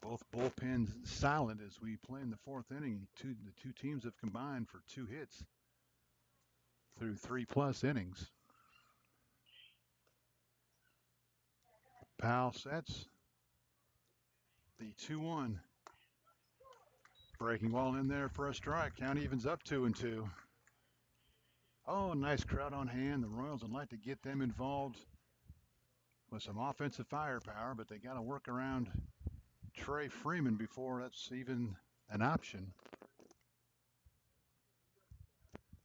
Both bullpens silent as we play in the 4th inning. The two teams have combined for 2 hits through 3+ innings. Powell sets the 2-1. Breaking ball in there for a strike. Count evens up 2-2. Oh, nice crowd on hand. The Royals would like to get them involved with some offensive firepower, but they got to work around Trey Freeman before that's even an option.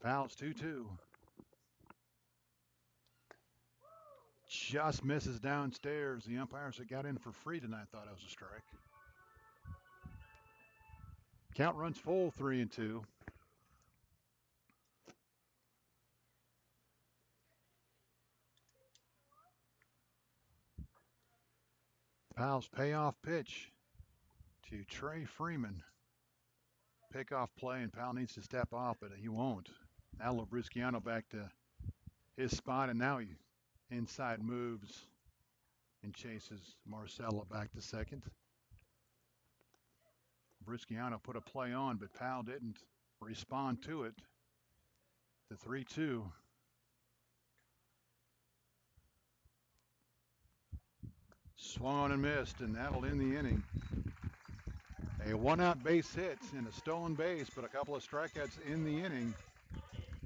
Powell's 2-2. Just misses downstairs. The umpires that got in for free tonight thought it was a strike. Count runs full, 3-2. Powell's payoff pitch to Trey Freeman. Pickoff play, and Powell needs to step off, but he won't. Now Lobrisciano back to his spot, and now he inside moves and chases Marcella back to second. Brisciano put a play on, but Powell didn't respond to it. The 3-2. Swung on and missed, and that'll end the inning. A 1-out base hit and a stolen base, but a couple of strikeouts in the inning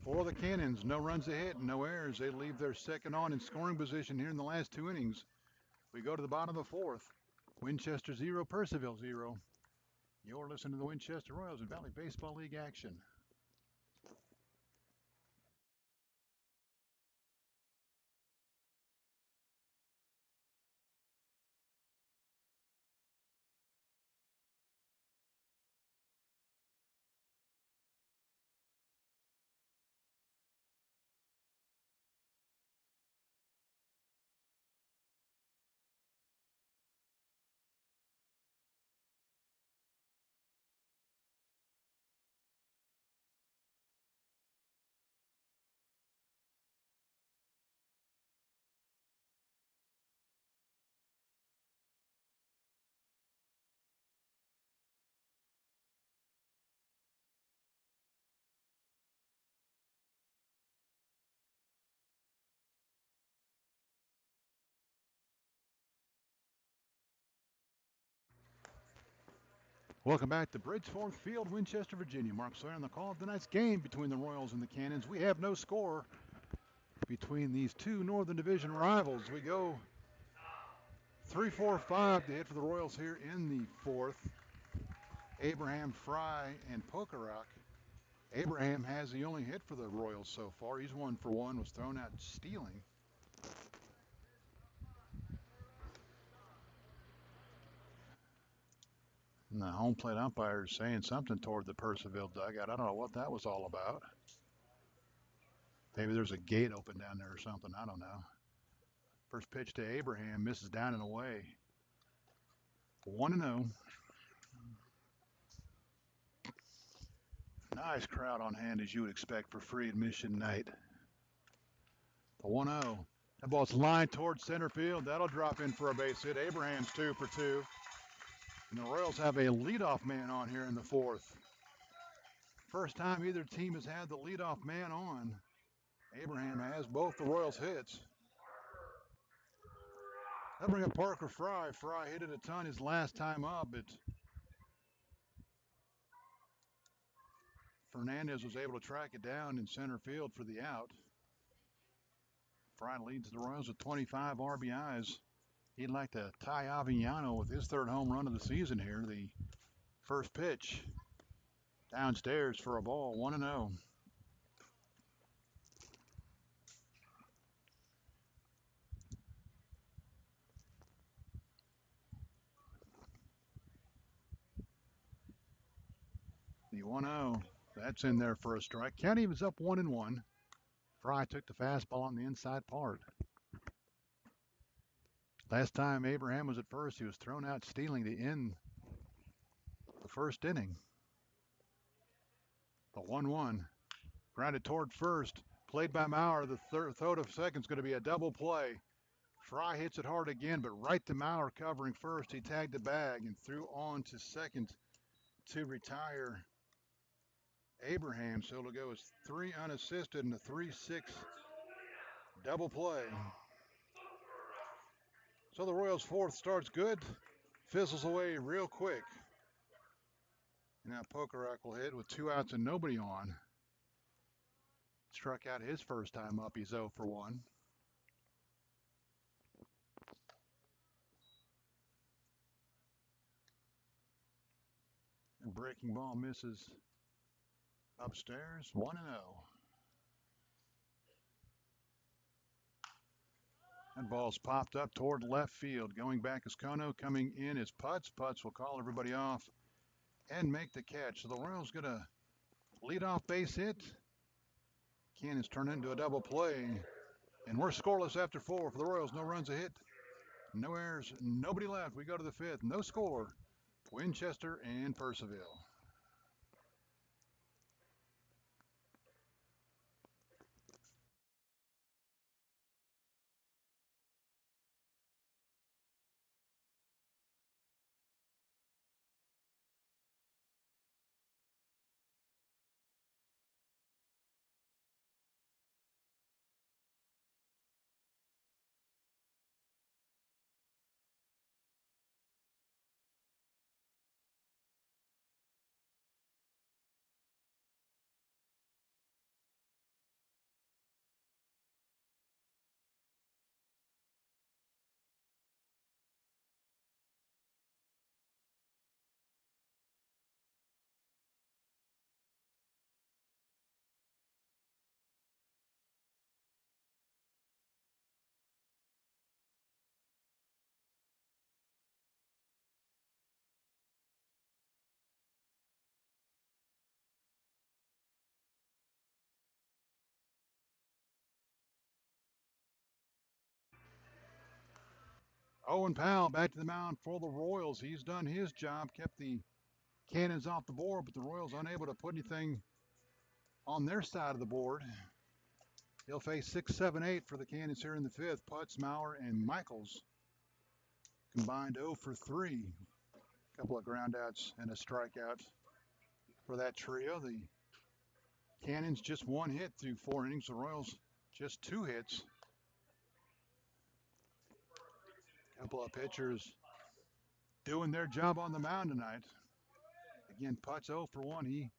for the Cannons. No runs a hit, no errors. They leave their second on in scoring position here in the last 2 innings. We go to the bottom of the 4th. Winchester 0, Puercellville 0. You're listening to the Winchester Royals and Valley Baseball League action. Welcome back to Bridgeforth Field, Winchester, Virginia. Mark Sawyer on the call of tonight's game between the Royals and the Cannons. We have no score between these two Northern Division rivals. We go 3-4-5 to hit for the Royals here in the fourth. Abraham, Fry, and Pokerock. Abraham has the only hit for the Royals so far. He's 1 for 1, was thrown out stealing. And the home plate umpire is saying something toward the Puercellville dugout. I don't know what that was all about. Maybe there's a gate open down there or something. I don't know. First pitch to Abraham, misses down and away. 1-0. Nice crowd on hand, as you would expect for free admission night. The 1-0. That ball's lined towards center field. That'll drop in for a base hit. Abraham's 2 for 2. And the Royals have a leadoff man on here in the fourth. First time either team has had the leadoff man on. Abraham has both the Royals hits. That'll bring up Parker Fry. Fry hit it a ton his last time up, but Fernandez was able to track it down in center field for the out. Fry leads the Royals with 25 RBIs. He'd like to tie Avignano with his third home run of the season here. The first pitch downstairs for a ball, 1-0. The 1-0, that's in there for a strike. County was up 1-1. Fry took the fastball on the inside part. Last time Abraham was at first, he was thrown out stealing to end the first inning. The 1-1, grounded toward first, played by Maurer. The throw to second is going to be a double play. Fry hits it hard again, but right to Maurer covering first. He tagged the bag and threw on to second to retire Abraham. So it'll go as 3 unassisted and a 3-6 double play. So the Royals' fourth starts good, fizzles away real quick. And now Pokerock will hit with 2 outs and nobody on. Struck out his first time up. He's 0 for 1. And breaking ball misses upstairs, 1-0. That ball's popped up toward left field. Going back is Kono. Coming in is Putz. Putz will call everybody off and make the catch. So the Royals get a leadoff base hit. Cannons turn into a double play. And we're scoreless after 4 for the Royals. No runs a hit, no errors, nobody left. We go to the 5th. No score. Winchester and Puercellville. Owen Powell back to the mound for the Royals. He's done his job, kept the Cannons off the board, but the Royals unable to put anything on their side of the board. He'll face 6, 7, 8 for the Cannons here in the 5th. Putz, Maurer, and Michaels combined 0 for 3. A couple of groundouts and a strikeout for that trio. The Cannons just 1 hit through 4 innings. The Royals just 2 hits. A couple of pitchers doing their job on the mound tonight. Again, Putz 0 for 1. He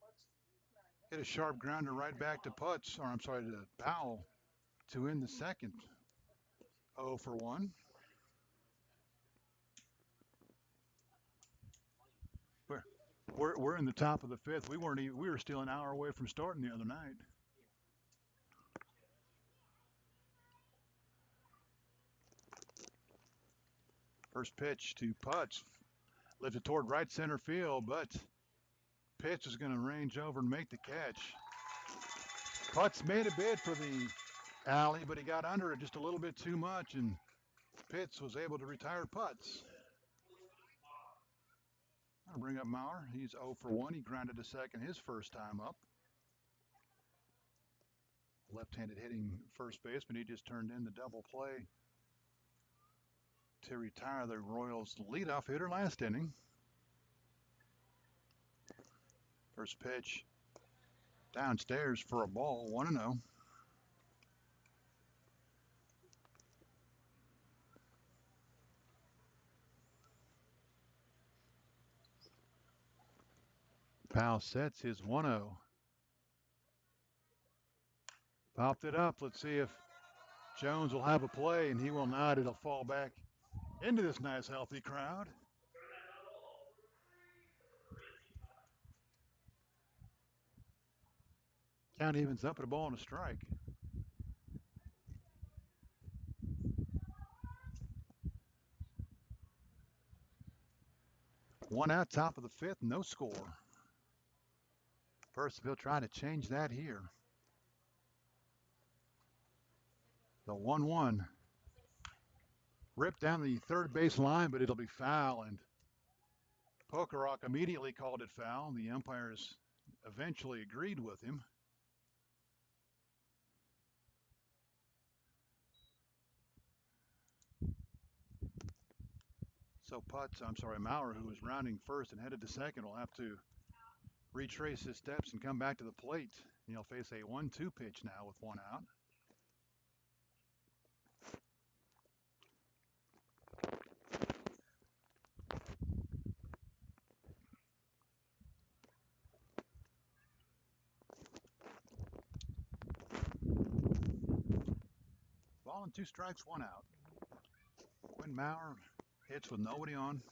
hit a sharp grounder right back to Putz, or I'm sorry, to Powell to end the second. 0 for 1. We're in the top of the fifth. We were still an hour away from starting the other night. First pitch to Putz, lifted toward right center field, but pitch is going to range over and make the catch. Putz made a bid for the alley, but he got under it just a little bit too much, and Pitts was able to retire Putz. I'll bring up Maurer. He's 0 for 1. He grounded to second his first time up. Left-handed hitting first baseman. He just turned in the double play to retire the Royals' leadoff hitter last inning. First pitch downstairs for a ball, 1-0. Powell sets his 1-0. Popped it up. Let's see if Jones will have a play, and he will not. It'll fall back into this nice, healthy crowd. Count evens up at a ball and a strike. One out, top of the fifth, no score. Puercellville trying to change that here. The 1-1. Ripped down the third base line, but it'll be foul, and Pokerock immediately called it foul. The umpires eventually agreed with him. So Maurer, who was rounding first and headed to second, will have to retrace his steps and come back to the plate. And he'll face a 1-2 pitch now with one out. Ball and 2 strikes, 1 out. Quinn Maurer hits with nobody on.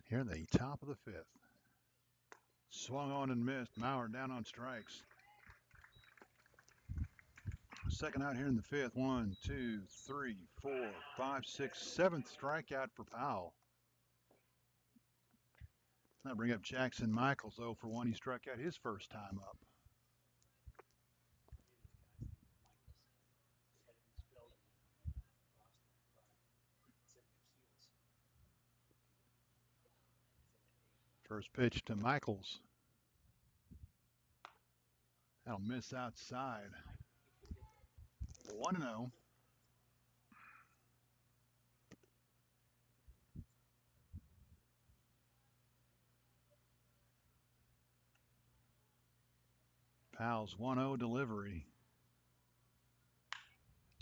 Here in the top of the fifth. Swung on and missed. Maurer down on strikes. Second out here in the fifth. 1, 2, 3, 4, 5, 6, 7th strikeout for Powell. Now bring up Jackson Michaels, 0 for 1. He struck out his first time up. First pitch to Michaels. That'll miss outside. 1-0. Powell's 1-0 delivery.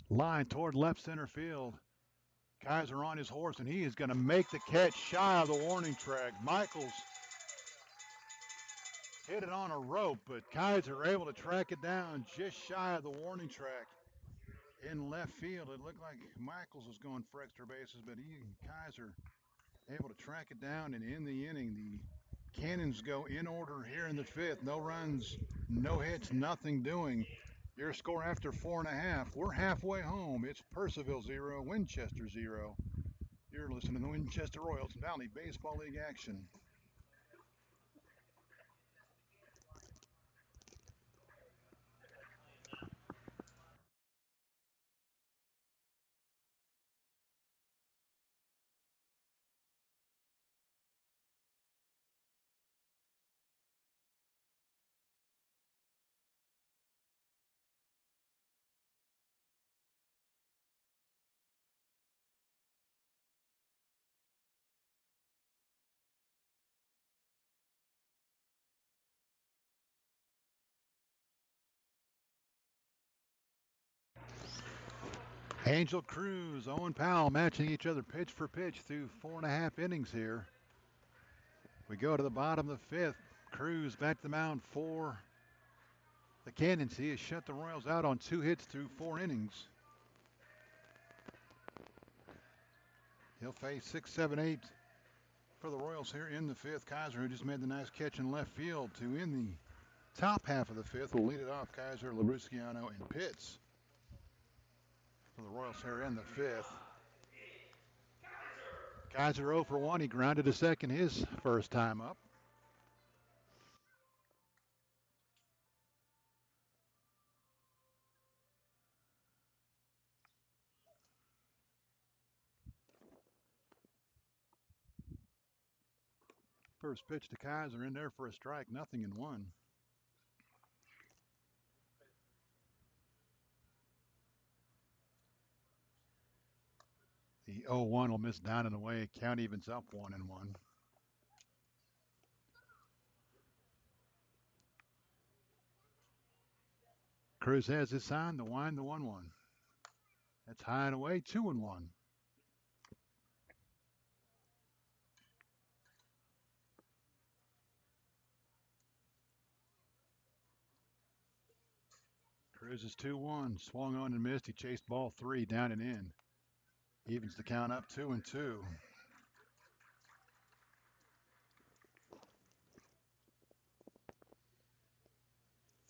Line toward left center field. Kaiser on his horse, and he is going to make the catch shy of the warning track. Michaels hit it on a rope, but Kaiser able to track it down just shy of the warning track. In left field, it looked like Michaels was going for extra bases, but Kaiser able to track it down, and in the inning, the Cannons go in order here in the fifth. No runs, no hits, nothing doing. Your score after 4.5. We're halfway home. It's Puercellville 0, Winchester 0. You're listening to the Winchester Royals Valley Baseball League action. Angel Cruz, Owen Powell matching each other pitch for pitch through 4.5 innings here. We go to the bottom of the fifth. Cruz back to the mound for the Cannons. He has shut the Royals out on 2 hits through 4 innings. He'll face 6, 7, 8 for the Royals here in the fifth. Kaiser, who just made the nice catch in left field to in the top half of the fifth, will lead it off. Kaiser, Labrusciano, and Pitts for the Royals here in the fifth. Kaiser 0 for 1. He grounded to second his first time up. First pitch to Kaiser, in there for a strike, 0-1. The 0-1 will miss down and away. Count evens up 1-1. Cruz has his sign, the wind, the 1-1. That's high and away, 2-1. Cruz is 2-1, swung on and missed. He chased ball 3, down and in. Evens the count up 2-2.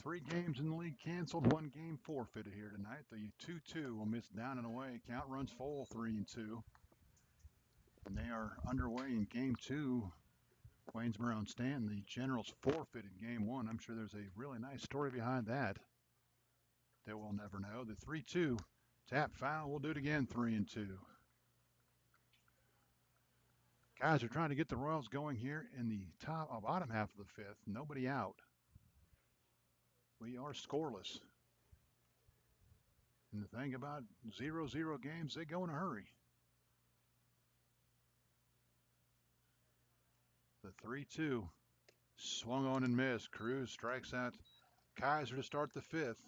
3 games in the league canceled, 1 game forfeited here tonight. The 2-2 will miss down and away. Count runs full, 3-2. And they are underway in game 2. Waynesboro and Stanton, the Generals forfeited game 1. I'm sure there's a really nice story behind that we'll never know. The 3-2 tap foul. We'll do it again, 3-2. Guys are trying to get the Royals going here in the bottom half of the fifth. Nobody out. We are scoreless. And the thing about 0-0 games, they go in a hurry. The 3-2 swung on and missed. Cruz strikes out Kaiser to start the fifth.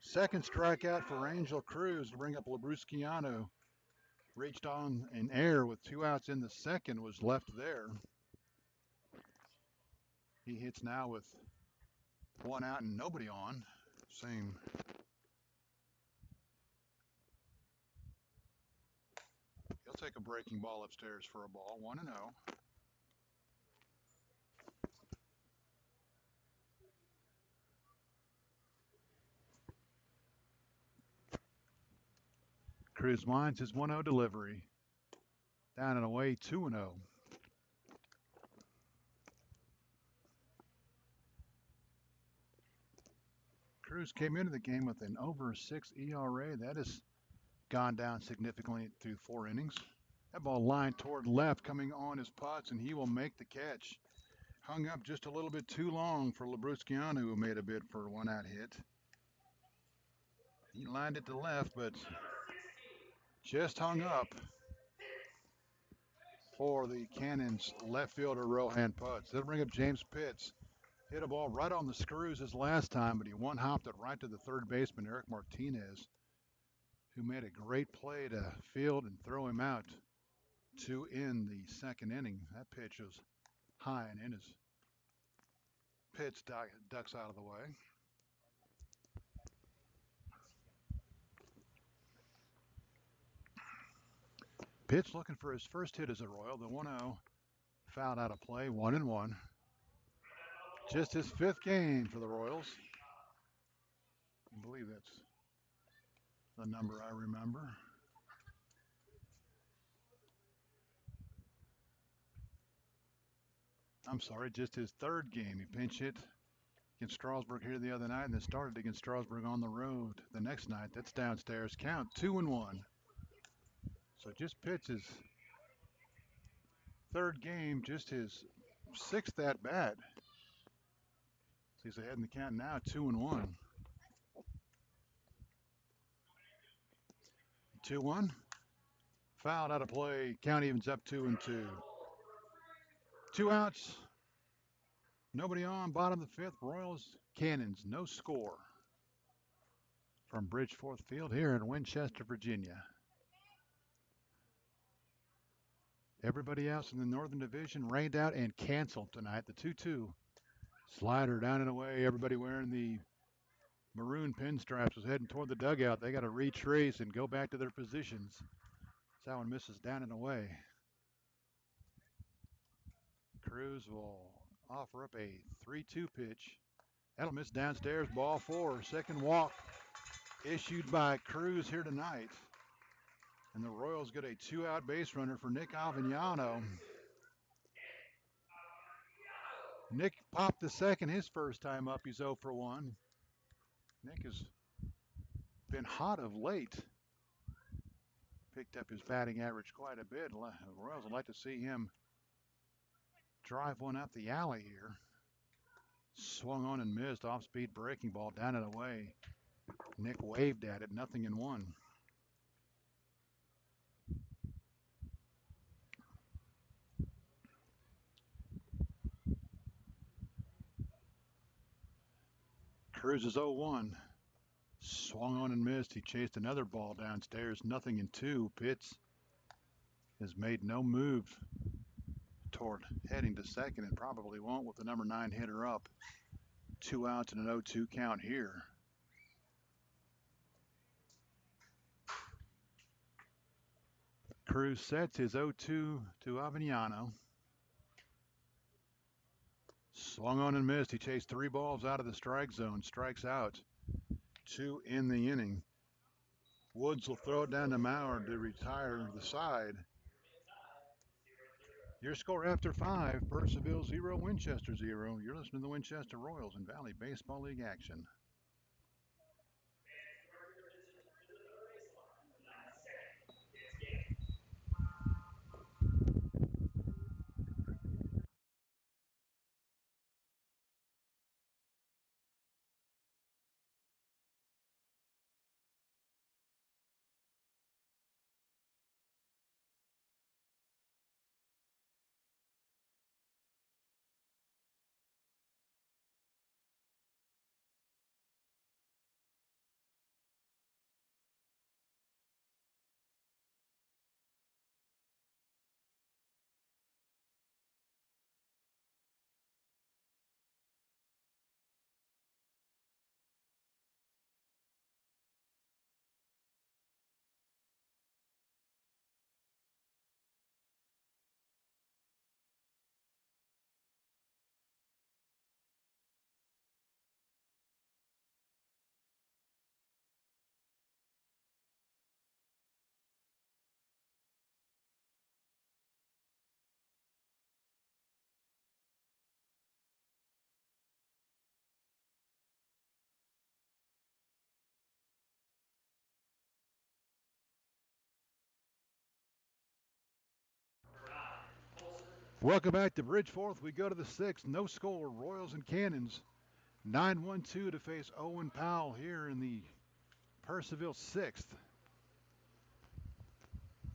Second strikeout for Angel Cruz to bring up Labrusciano. Reached on an error with 2 outs in the second, was left there. He hits now with 1 out and nobody on. Same. He'll take a breaking ball upstairs for a ball, 1-0. Cruz winds his 1-0 delivery. Down and away, 2-0. Cruz came into the game with an over 6 ERA. That has gone down significantly through 4 innings. That ball lined toward left, coming on his putts, and he will make the catch. Hung up just a little bit too long for Labrusciano, who made a bid for a 1-out hit. He lined it to left, but just hung up for the Cannons left fielder Rohan Putz. They'll bring up James Pitts. Hit a ball right on the screws his last time, but he one-hopped it right to the third baseman, Eric Martinez, who made a great play to field and throw him out to end the second inning. That pitch was high and in his pitch ducks out of the way. Pitch looking for his first hit as a Royal. The 1-0 fouled out of play, 1-1. Just his 5th game for the Royals. I believe that's the number I remember. I'm sorry, just his 3rd game. He pinch hit against Strasburg here the other night and then started against Strasburg on the road the next night. That's downstairs. Count 2-1. So just Pitts his 3rd game, just his 6th at bat. So he's ahead in the count now, 2-1. 2-1. Fouled out of play. Count evens up 2-2. 2 outs. Nobody on. Bottom of the 5th. Royals, Cannons, no score. From Bridgeforth Field here in Winchester, Virginia. Everybody else in the Northern Division rained out and canceled tonight. The 2-2 slider down and away. Everybody wearing the maroon pinstripes was heading toward the dugout. They got to retrace and go back to their positions. That one misses down and away. Cruz will offer up a 3-2 pitch. That'll miss downstairs. Ball 4. Second walk issued by Cruz here tonight. And the Royals get a 2-out base runner for Nick Avignano. Nick popped the second his first time up. He's 0 for 1. Nick has been hot of late. Picked up his batting average quite a bit. The Royals would like to see him drive one up the alley here. Swung on and missed. Off-speed breaking ball down and away. Nick waved at it. 0-1. Cruz is 0-1. Swung on and missed. He chased another ball downstairs. 0-2. Pitts has made no move toward heading to second and probably won't with the number 9 hitter up. 2 outs and an 0-2 count here. Cruz sets his 0-2 to Avignano. Swung on and missed. He chased 3 balls out of the strike zone. Strikes out. 2 in the inning. Woods will throw it down to Maurer to retire the side. Your score after 5, Puercellville 0, Winchester 0. You're listening to the Winchester Royals in Valley Baseball League action. Welcome back to Bridgeforth. We go to the 6th. No score. Royals and Cannons. 9-1-2 to face Owen Powell here in the Puercellville 6th.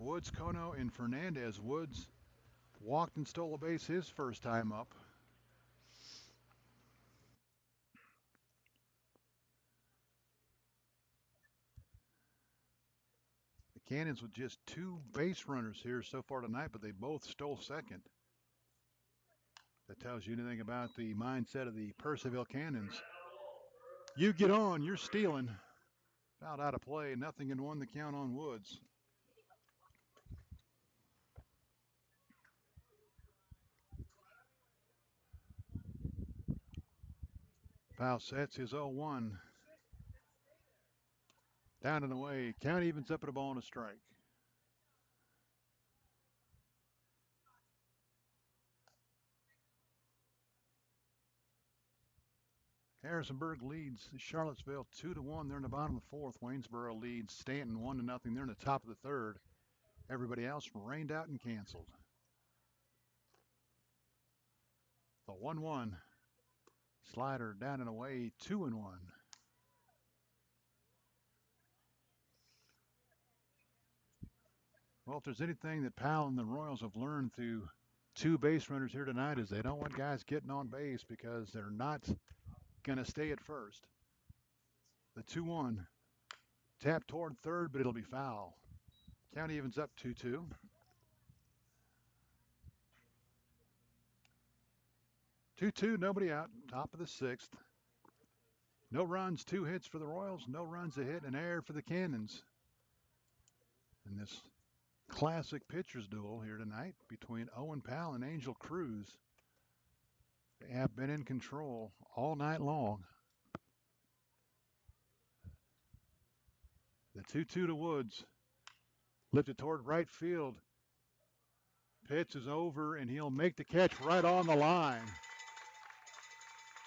Woods, Kono, and Fernandez. Woods walked and stole a base his first time up. The Cannons with just 2 base runners here so far tonight, but they both stole second. That tells you anything about the mindset of the Puercellville Cannons. You get on, you're stealing. Fouled out of play, 0-1 the count on Woods. Powell sets his 0-1. Down and away. Count evens up at a ball and a strike. Harrisonburg leads Charlottesville 2-1. They're in the bottom of the 4th. Waynesboro leads Stanton 1-0. They're in the top of the 3rd. Everybody else rained out and canceled. The 1-1 slider down and away, 2-1. Well, if there's anything that Powell and the Royals have learned through 2 base runners here tonight is they don't want guys getting on base because they're not going to stay at first. The 2-1 tap toward third, but it'll be foul. Count evens up 2-2. 2-2, nobody out. Top of the sixth. No runs, 2 hits for the Royals. No runs, a hit, an error for the Cannons. In this classic pitchers duel here tonight between Owen Powell and Angel Cruz. They have been in control all night long. The 2-2 to Woods. Lifted toward right field. Pitch is over, and he'll make the catch right on the line.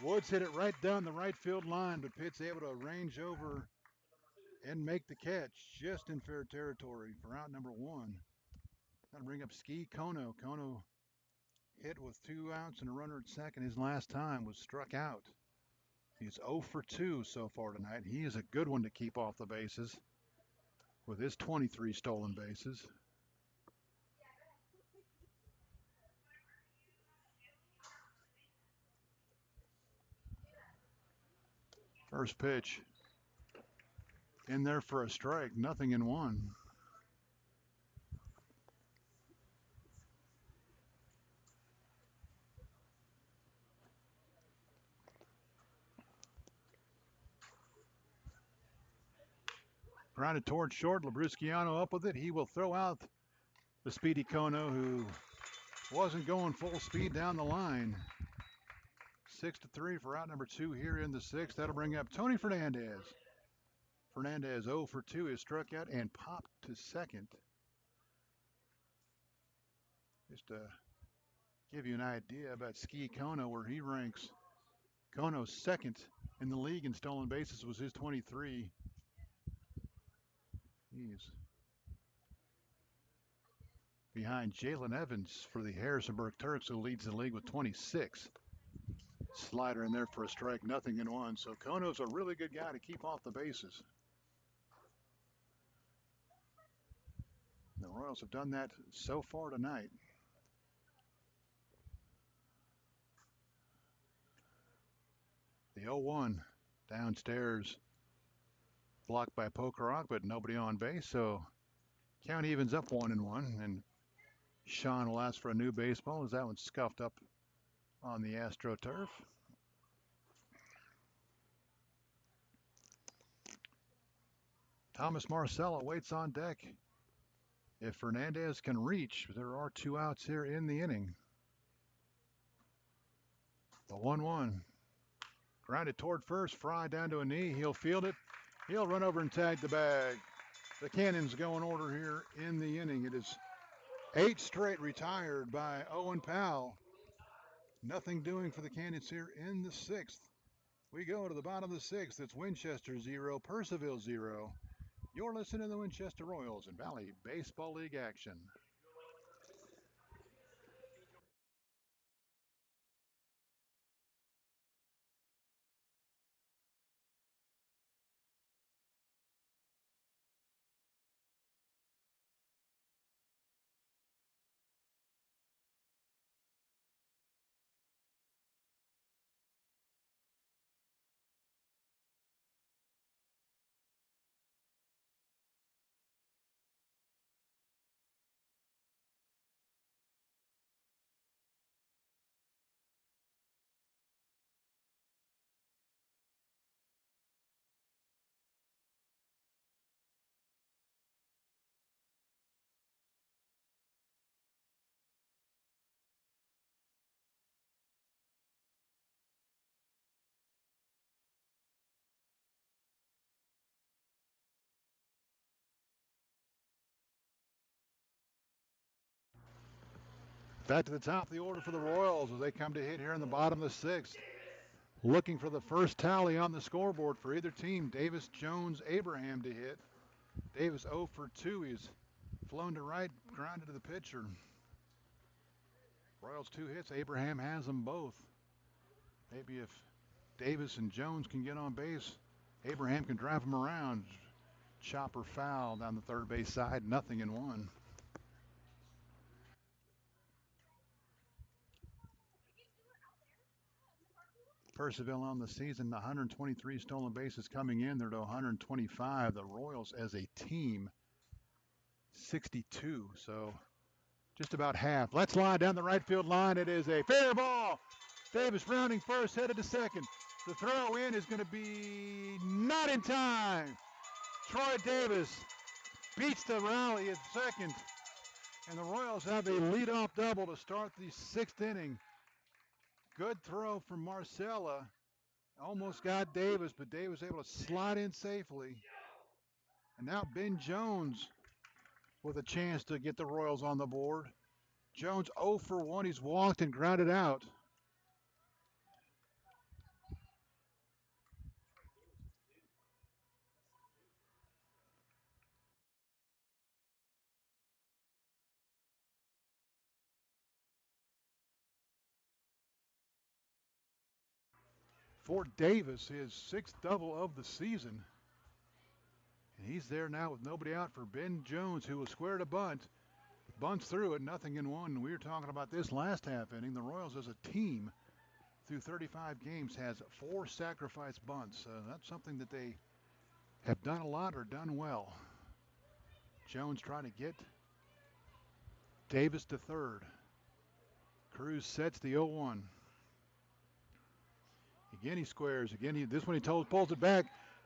Woods hit it right down the right field line, but Pitt's able to range over and make the catch just in fair territory for out number 1. That'll bring up Ski Kono. Kono hit with 2 outs and a runner at second. His last time was struck out. He's 0 for 2 so far tonight. He is a good one to keep off the bases with his 23 stolen bases. First pitch in there for a strike, 0-1. Grounded toward short. Labrusciano up with it. He will throw out the speedy Kono, who wasn't going full speed down the line. 6-3 for out number 2 here in the 6th. That'll bring up Tony Fernandez. Fernandez 0 for 2 is struck out and popped to second. Just to give you an idea about Ski Kono, where he ranks. Kono's second in the league in stolen bases was his 23. He's behind Jalen Evans for the Harrisonburg Turks, who leads the league with 26. Slider in there for a strike, 0-1. So Kono's a really good guy to keep off the bases. The Royals have done that so far tonight. The 0-1 downstairs, blocked by Pokerok, but nobody on base, so count evens up 1-1, and Sean will ask for a new baseball as that one's scuffed up on the AstroTurf. Thomas Marcella waits on deck. If Fernandez can reach, there are 2 outs here in the inning. The 1-1. Grounded toward first. Fry down to a knee. He'll field it. He'll run over and tag the bag. The Cannons go in order here in the inning. It is 8 straight retired by Owen Powell. Nothing doing for the Cannons here in the 6th. We go to the bottom of the 6th. It's Winchester 0, Puercellville 0. You're listening to the Winchester Royals and Valley Baseball League action. Back to the top of the order for the Royals as they come to hit here in the bottom of the 6th. Looking for the first tally on the scoreboard for either team. Davis, Jones, Abraham to hit. Davis 0 for 2. He's flown to right, grounded to the pitcher. Royals 2 hits. Abraham has them both. Maybe if Davis and Jones can get on base, Abraham can drive them around. Chopper foul down the third base side, 0-1. Puercellville on the season, 123 stolen bases coming in. They're to 125. The Royals as a team, 62. So just about half. Let's line down the right field line. It is a fair ball. Davis rounding first, headed to second. The throw in is going to be not in time. Troy Davis beats the rally at second. And the Royals have a leadoff double to start the sixth inning. Good throw from Marcella. Almost got Davis, but Davis able to slide in safely. And now Ben Jones with a chance to get the Royals on the board. Jones 0 for 1. He's walked and grounded out. For Davis, his sixth double of the season. And he's there now with nobody out for Ben Jones, who will square to bunt. Bunts through it, nothing in one. We were talking about this last half inning. The Royals as a team through 35 games has 4 sacrifice bunts. That's something that they have done a lot or done well. Jones trying to get Davis to third. Cruz sets the 0-1. Again he squares. Again, this one he pulls it back.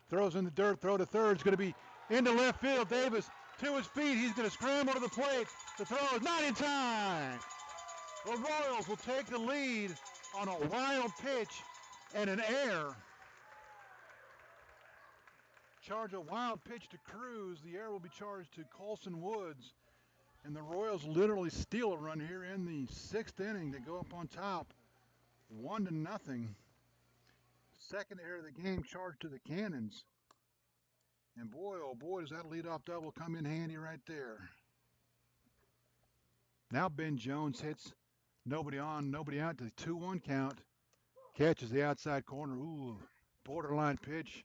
Throws in the dirt. Throw to third. It's going to be into left field. Davis to his feet. He's going to scramble to the plate. The throw is not in time. The Royals will take the lead on a wild pitch and an error. Charge a wild pitch to Cruz. The error will be charged to Colson Woods. And the Royals literally steal a run here in the sixth inning to go up on top. 1-0. Second error of the game charged to the Cannons. And boy, oh boy, does that leadoff double come in handy right there. Now Ben Jones hits nobody on, nobody out to the 2-1 count. Catches the outside corner. Ooh, borderline pitch.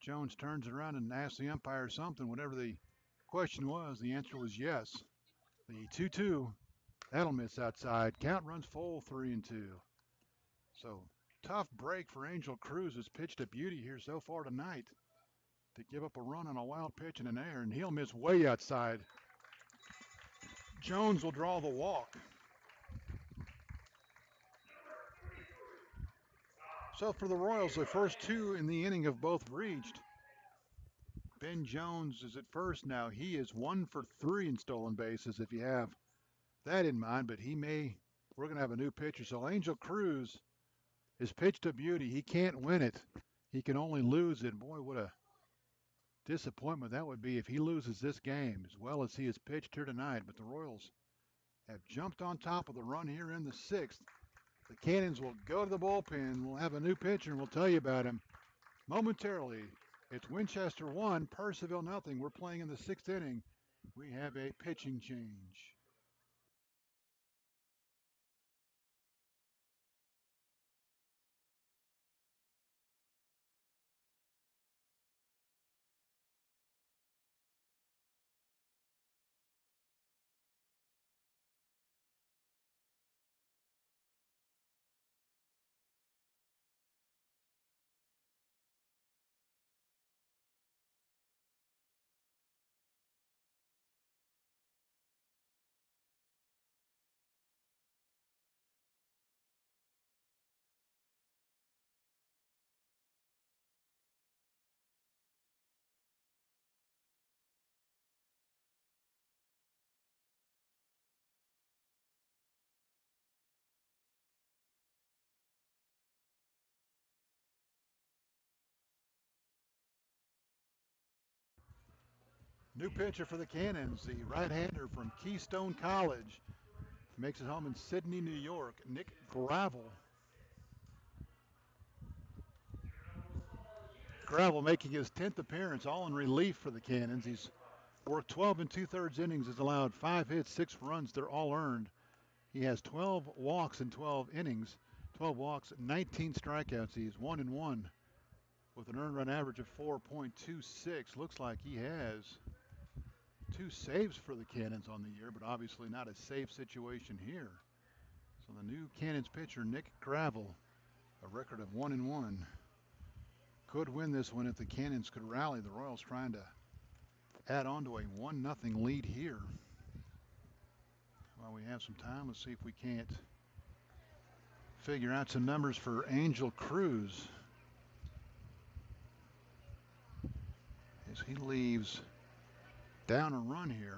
Jones turns it around and asks the umpire something. Whatever the question was, the answer was yes. The 2-2, that'll miss outside. Count runs full, 3-2. So tough break for Angel Cruz. Has pitched a beauty here so far tonight to give up a run on a wild pitch and an error, and he'll miss way outside. Jones will draw the walk. So for the Royals, the first 2 in the inning have both reached. Ben Jones is at first now. He is 1 for 3 in stolen bases, if you have that in mind, but we're going to have a new pitcher. So Angel Cruz is pitched a beauty. He can't win it. He can only lose it. Boy, what a disappointment that would be if he loses this game as well as he has pitched here tonight. But the Royals have jumped on top of the run here in the sixth. The Cannons will go to the bullpen. We'll have a new pitcher, and we'll tell you about him momentarily. It's Winchester 1, Puercellville 0. We're playing in the sixth inning. We have a pitching change. New pitcher for the Cannons, the right-hander from Keystone College. Makes it home in Sydney, New York, Nick Gravel. Gravel making his 10th appearance, all in relief for the Cannons. He's worked 12 2/3 innings, has allowed 5 hits, 6 runs. They're all earned. He has 12 walks in 12 innings, 12 walks, 19 strikeouts. He's 1-1 with an earned run average of 4.26. Looks like he has 2 saves for the Cannons on the year, but obviously not a save situation here. So the new Cannons pitcher, Nick Gravel, a record of 1-1. Could win this one if the Cannons could rally. The Royals trying to add on to a 1-0 lead here. While we have some time, let's see if we can't figure out some numbers for Angel Cruz as he leaves down a run here.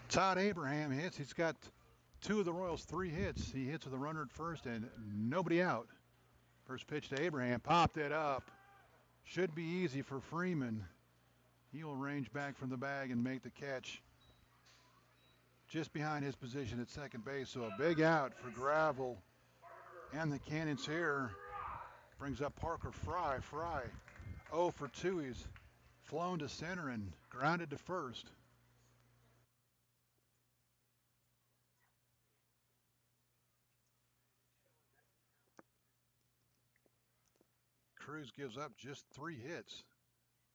Todd Abraham hits. He's got two of the Royals' three hits. He hits with a runner at first and nobody out. First pitch to Abraham. Popped it up. Should be easy for Freeman. He'll range back from the bag and make the catch just behind his position at second base. So a big out for Gravel. And the Cannons here brings up Parker Fry. Fry 0 for 2. He's flown to center and grounded to first. Cruz gives up just 3 hits.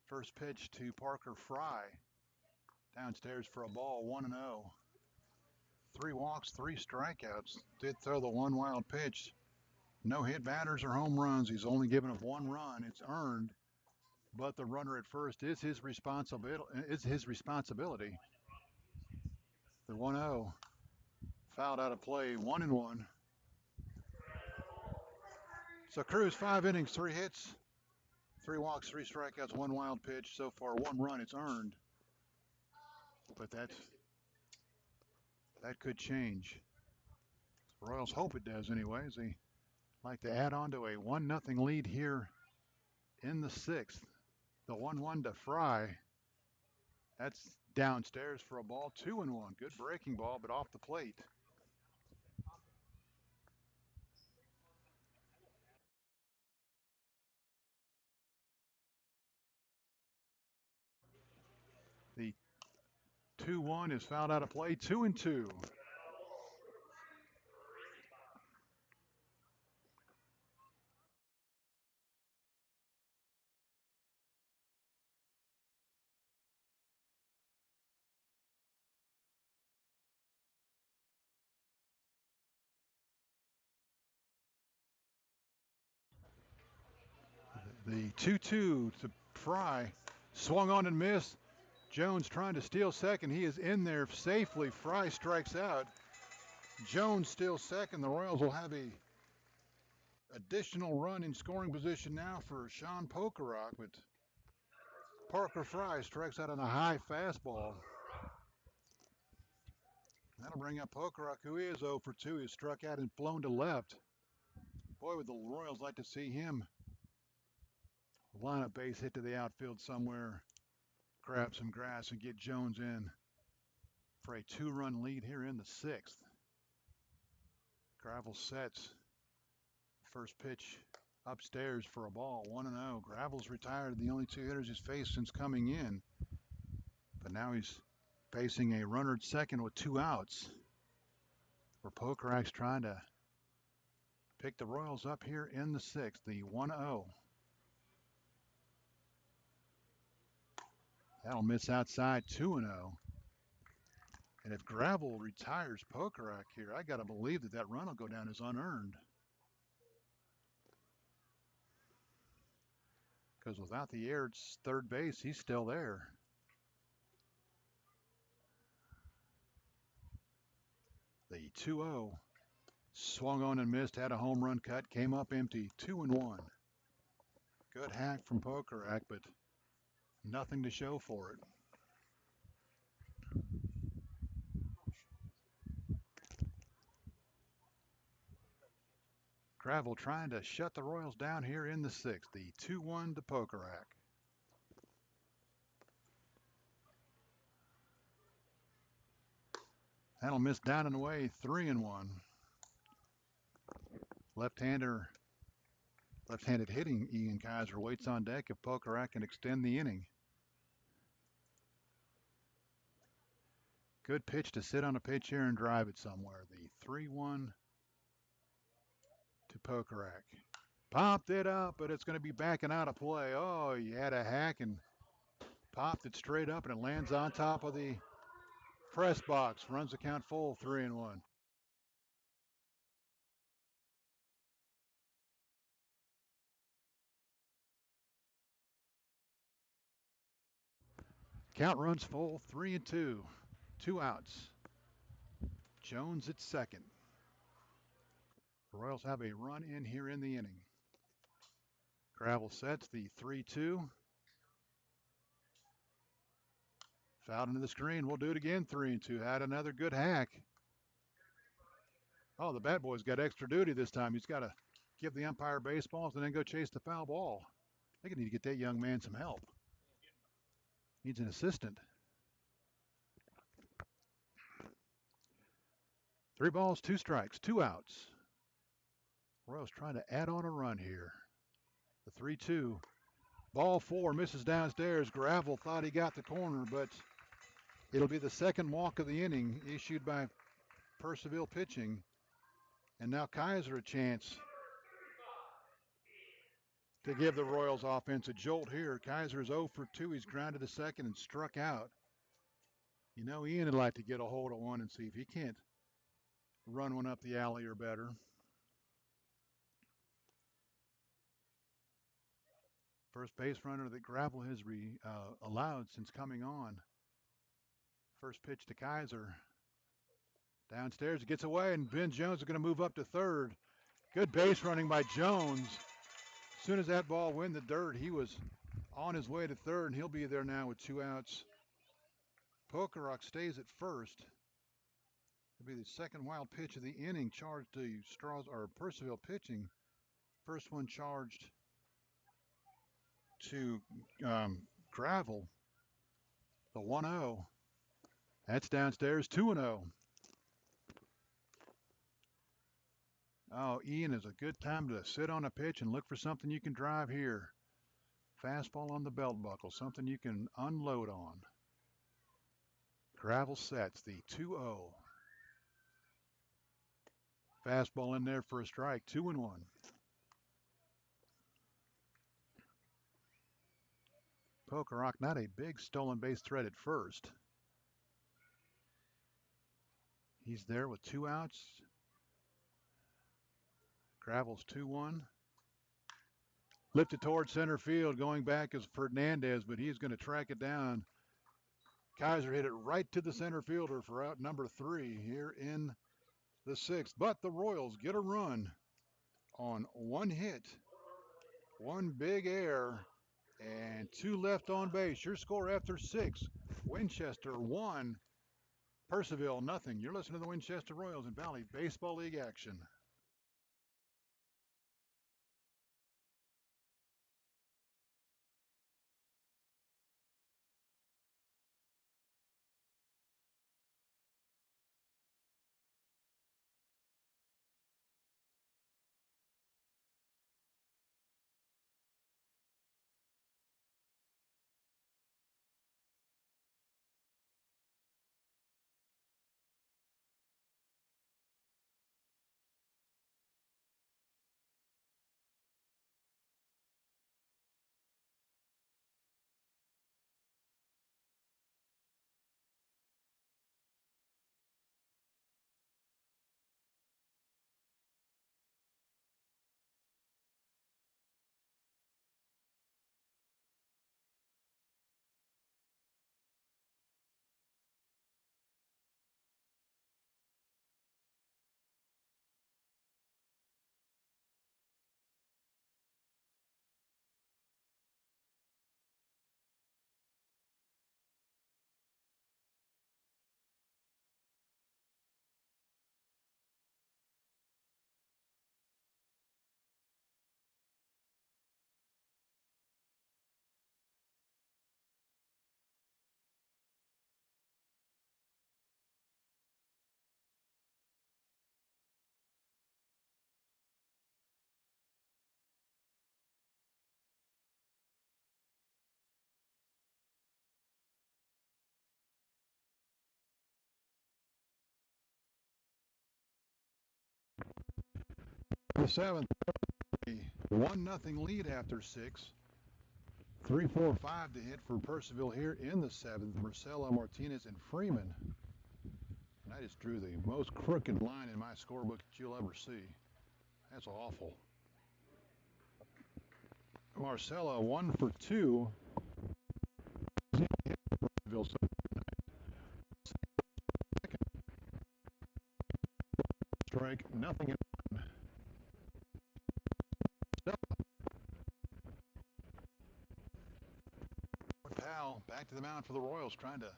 First pitch to Parker Fry. Downstairs for a ball, 1-0. 3 walks, 3 strikeouts. Did throw the one wild pitch. No hit batters or home runs. He's only given up 1 run. It's earned, but the runner at first is his responsibility. The 1-0 fouled out of play, 1-1. So Cruz 5 innings, 3 hits, 3 walks, 3 strikeouts, 1 wild pitch. So far, 1 run. It's earned, but that could change. The Royals hope it does, anyways. They like to add on to a 1-0 lead here in the 6th. The 1-1 to Fry. That's downstairs for a ball, 2-1. Good breaking ball, but off the plate. The 2-1 is fouled out of play, 2-2. The 2-2 to Fry. Swung on and missed. Jones trying to steal second. He is in there safely. Fry strikes out. Jones still second. The Royals will have a additional run in scoring position now for Sean Pokerock, but Parker Fry strikes out on a high fastball. That'll bring up Pokerock, who is 0 for 2. He's struck out and flown to left. Boy, would the Royals like to see him line a base hit to the outfield somewhere, grab some grass, and get Jones in for a 2-run lead here in the 6th. Gravel sets. First pitch upstairs for a ball, 1-0. Gravel's retired, the only 2 hitters he's faced since coming in. But now he's facing a runner at second with 2 outs. Where Pokerock's trying to pick the Royals up here in the 6th, the 1-0. That'll miss outside, 2-0. And if Gravel retires Pokerock here, I got to believe that run will go down as unearned. Because without the air at third base, he's still there. The 2-0 swung on and missed, had a home run cut, came up empty, 2-1. Good hack from Pokerock, but nothing to show for it. Gravel trying to shut the Royals down here in the 6th, the 2-1 to Pokerock. That'll miss down and away, 3-1. Left-handed hitting Ian Kaiser waits on deck if Pokerock can extend the inning. Good pitch to sit on a pitch here and drive it somewhere. The 3-1 to Pokerock. Popped it up, but it's going to be backing out of play. Oh, he had a hack and popped it straight up, and it lands on top of the press box. Runs the count full, 3-1. Count runs full, 3-2. 2 outs. Jones at second. The Royals have a run in here in the inning. Gravel sets the 3-2. Fouled into the screen. We'll do it again, 3-2. Had another good hack. Oh, the bat boy's got extra duty this time. He's got to give the umpire baseballs and then go chase the foul ball. I think I need to get that young man some help. Needs an assistant. 3 balls, 2 strikes, 2 outs. Royals trying to add on a run here. The 3-2. Ball 4 misses downstairs. Gravel thought he got the corner, but it'll be the second walk of the inning issued by Puercellville pitching. And now Kaiser a chance to give the Royals offense a jolt here. Kaiser is 0 for 2. He's grounded to second and struck out. You know, Ian would like to get a hold of one and see if he can't run one up the alley or better. First base runner that Gravel has allowed since coming on. First pitch to Kaiser. Downstairs, it gets away, and Ben Jones is going to move up to third. Good base running by Jones. As soon as that ball went in the dirt, he was on his way to third, and he'll be there now with 2 outs. Puercellville stays at first. It'll be the second wild pitch of the inning charged to Puercellville pitching. First one charged to Gravel. The 1-0. That's downstairs, 2-0. Oh, Ian, is a good time to sit on a pitch and look for something you can drive here. Fastball on the belt buckle, something you can unload on. Gravel sets the 2-0. Fastball in there for a strike, 2-1. Puercellville, not a big stolen base threat at first. He's there with 2 outs. Gravel's 2-1. Lifted towards center field. Going back is Fernandez, but he's going to track it down. Kaiser hit it right to the center fielder for out number 3 here in the 6th. But the Royals get a run on 1 hit, 1 big error, and 2 left on base. Your score after 6. Winchester 1, Puercellville nothing. You're listening to the Winchester Royals in Valley Baseball League action. The 7th, 1-0 lead after 6. 3, 4, 5 to hit for Puercellville here in the 7th. Marcelo, Martinez, and Freeman. And I just drew the most crooked line in my scorebook that you'll ever see. That's awful. Marcelo 1 for 2. Strike, nothing in one. Powell back to the mound for the Royals, trying to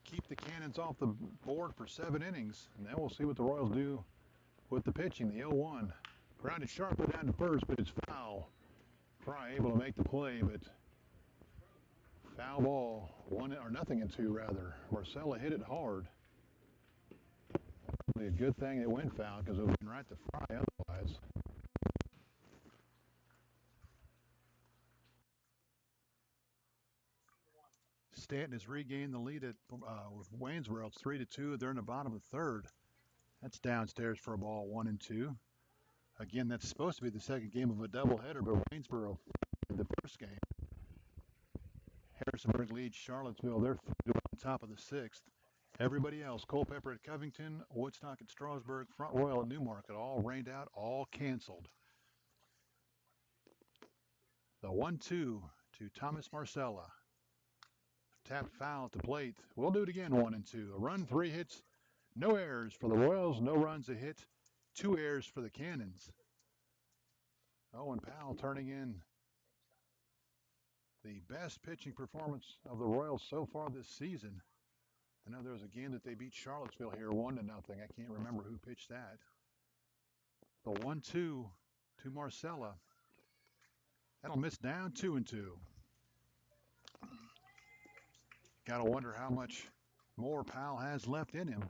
keep the Cannons off the board for 7 innings. And then we'll see what the Royals do with the pitching. The 0-1. Grounded sharply down to first, but it's foul. Fry able to make the play, but foul ball. 1 or nothing in 2 rather. Marcelo hit it hard. Probably a good thing it went foul because it would have been right to Fry otherwise. Stanton has regained the lead with Waynesboro. It's 3-2. They're in the bottom of the 3rd. That's downstairs for a ball 1-2. Again, that's supposed to be the second game of a doubleheader, but Waynesboro in the first game. Harrisonburg leads Charlottesville. They're on top of the 6th. Everybody else, Culpeper at Covington, Woodstock at Strasburg, Front Royal at Newmarket, all rained out, all canceled. The 1-2 to Thomas Marcella. Tapped foul at the plate. We'll do it again, 1-2. A run, 3 hits, no errors for the Royals, no runs, a hit, 2 errors for the Cannons. Owen Powell turning in the best pitching performance of the Royals so far this season. I know there was a game that they beat Charlottesville here 1-0. I can't remember who pitched that. The 1-2 to Marcella. That'll miss down 2-2. Got to wonder how much more Powell has left in him.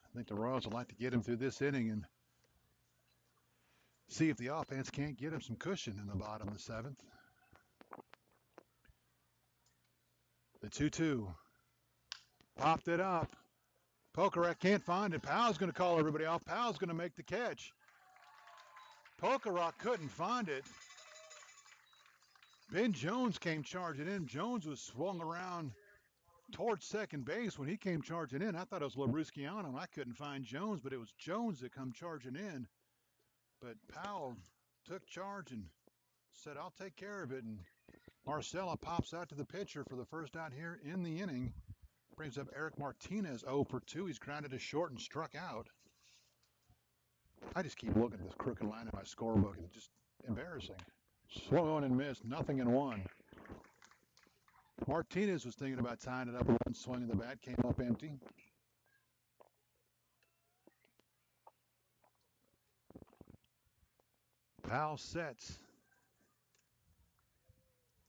I think the Royals would like to get him through this inning and see if the offense can't get him some cushion in the bottom of the 7th. The 2-2. Popped it up. Pokerak can't find it. Powell's going to call everybody off. Powell's going to make the catch. Pokerak couldn't find it. Ben Jones came charging in. Jones was swung around towards second base when he came charging in. I thought it was Labrusciano, and I couldn't find Jones, but it was Jones that come charging in. But Powell took charge and said, I'll take care of it. And Marcella pops out to the pitcher for the first out here in the inning. Brings up Eric Martinez 0 for 2. He's grounded to short and struck out. I just keep looking at this crooked line in my scorebook, and it's just embarrassing. Swung on and missed, nothing in 1. Martinez was thinking about tying it up with one swing of the bat, came up empty. Powell sets.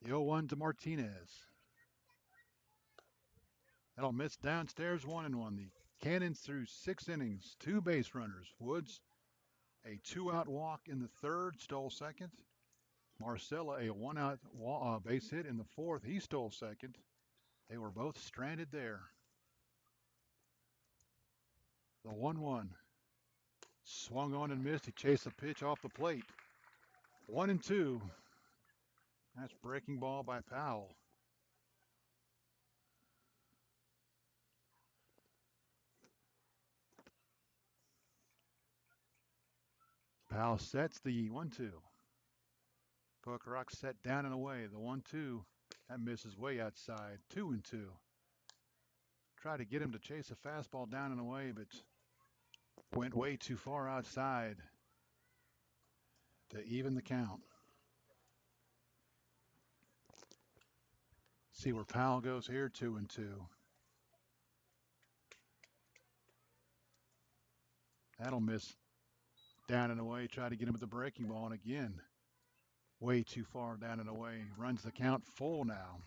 The 0-1 to Martinez. That'll miss downstairs 1-1. The Cannons through 6 innings, 2 base runners. Woods, a 2-out walk in the 3rd, stole 2nd. Marcella, a 1-out base hit in the 4th. He stole 2nd. They were both stranded there. The 1-1. Swung on and missed. He chased the pitch off the plate. 1-2. That's breaking ball by Powell. Powell sets the 1-2. Pokerak set down and away. The 1-2. That misses way outside. 2-2. Tried to get him to chase a fastball down and away, but went way too far outside to even the count. See where Powell goes here, 2-2. That'll miss down and away. Try to get him with the breaking ball, and again, way too far down and away. Runs the count full now.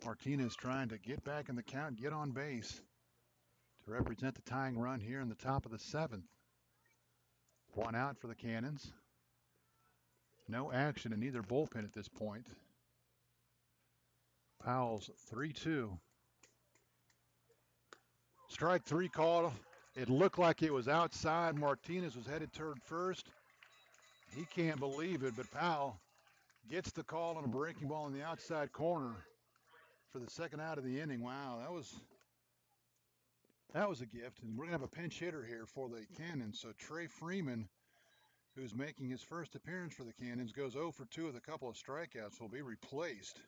Martinez trying to get back in the count, get on base to represent the tying run here in the top of the 7th. 1 out for the Cannons. No action in either bullpen at this point. Powell's 3-2. Strike 3 called. It looked like it was outside. Martinez was headed toward first. He can't believe it, but Powell gets the call on a breaking ball in the outside corner for the second out of the inning. Wow, that was a gift. And we're gonna have a pinch hitter here for the Cannons. So Trey Freeman, who's making his first appearance for the Cannons, goes 0 for 2 with a couple of strikeouts. Will be replaced.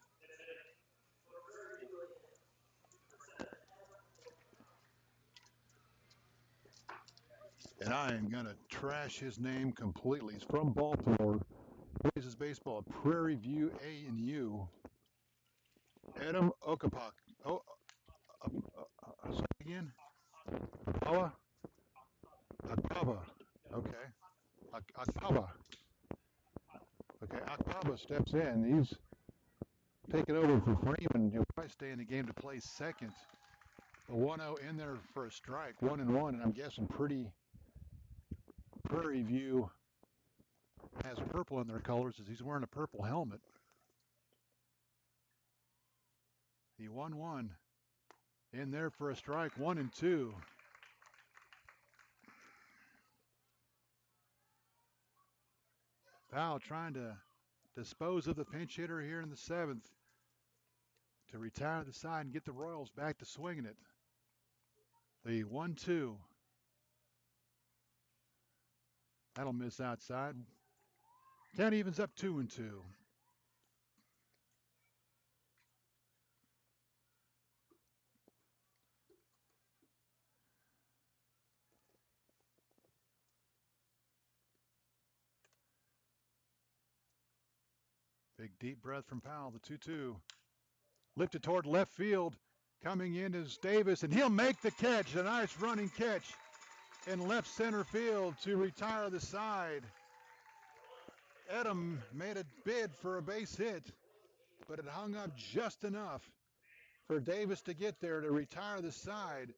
And I am going to trash his name completely. He's from Baltimore. Plays his baseball at Prairie View A&U. Adam Okapak. Oh, say it again. Akaba. Akaba. Okay. Akaba. Okay. Akaba steps in. He's taking over for Freeman. He'll probably stay in the game to play second. A 1-0 in there for a strike. 1-1, and I'm guessing Prairie View has purple in their colors as he's wearing a purple helmet. The 1-1 in there for a strike. 1-2. Powell trying to dispose of the pinch hitter here in the seventh to retire the side and get the Royals back to swinging it. The 1-2. That'll miss outside. Count evens up 2-2. Big deep breath from Powell, the 2-2. Lifted toward left field. Coming in is Davis, and he'll make the catch. A nice running catch in left center field to retire the side. Edom made a bid for a base hit, but it hung up just enough for Davis to get there to retire the side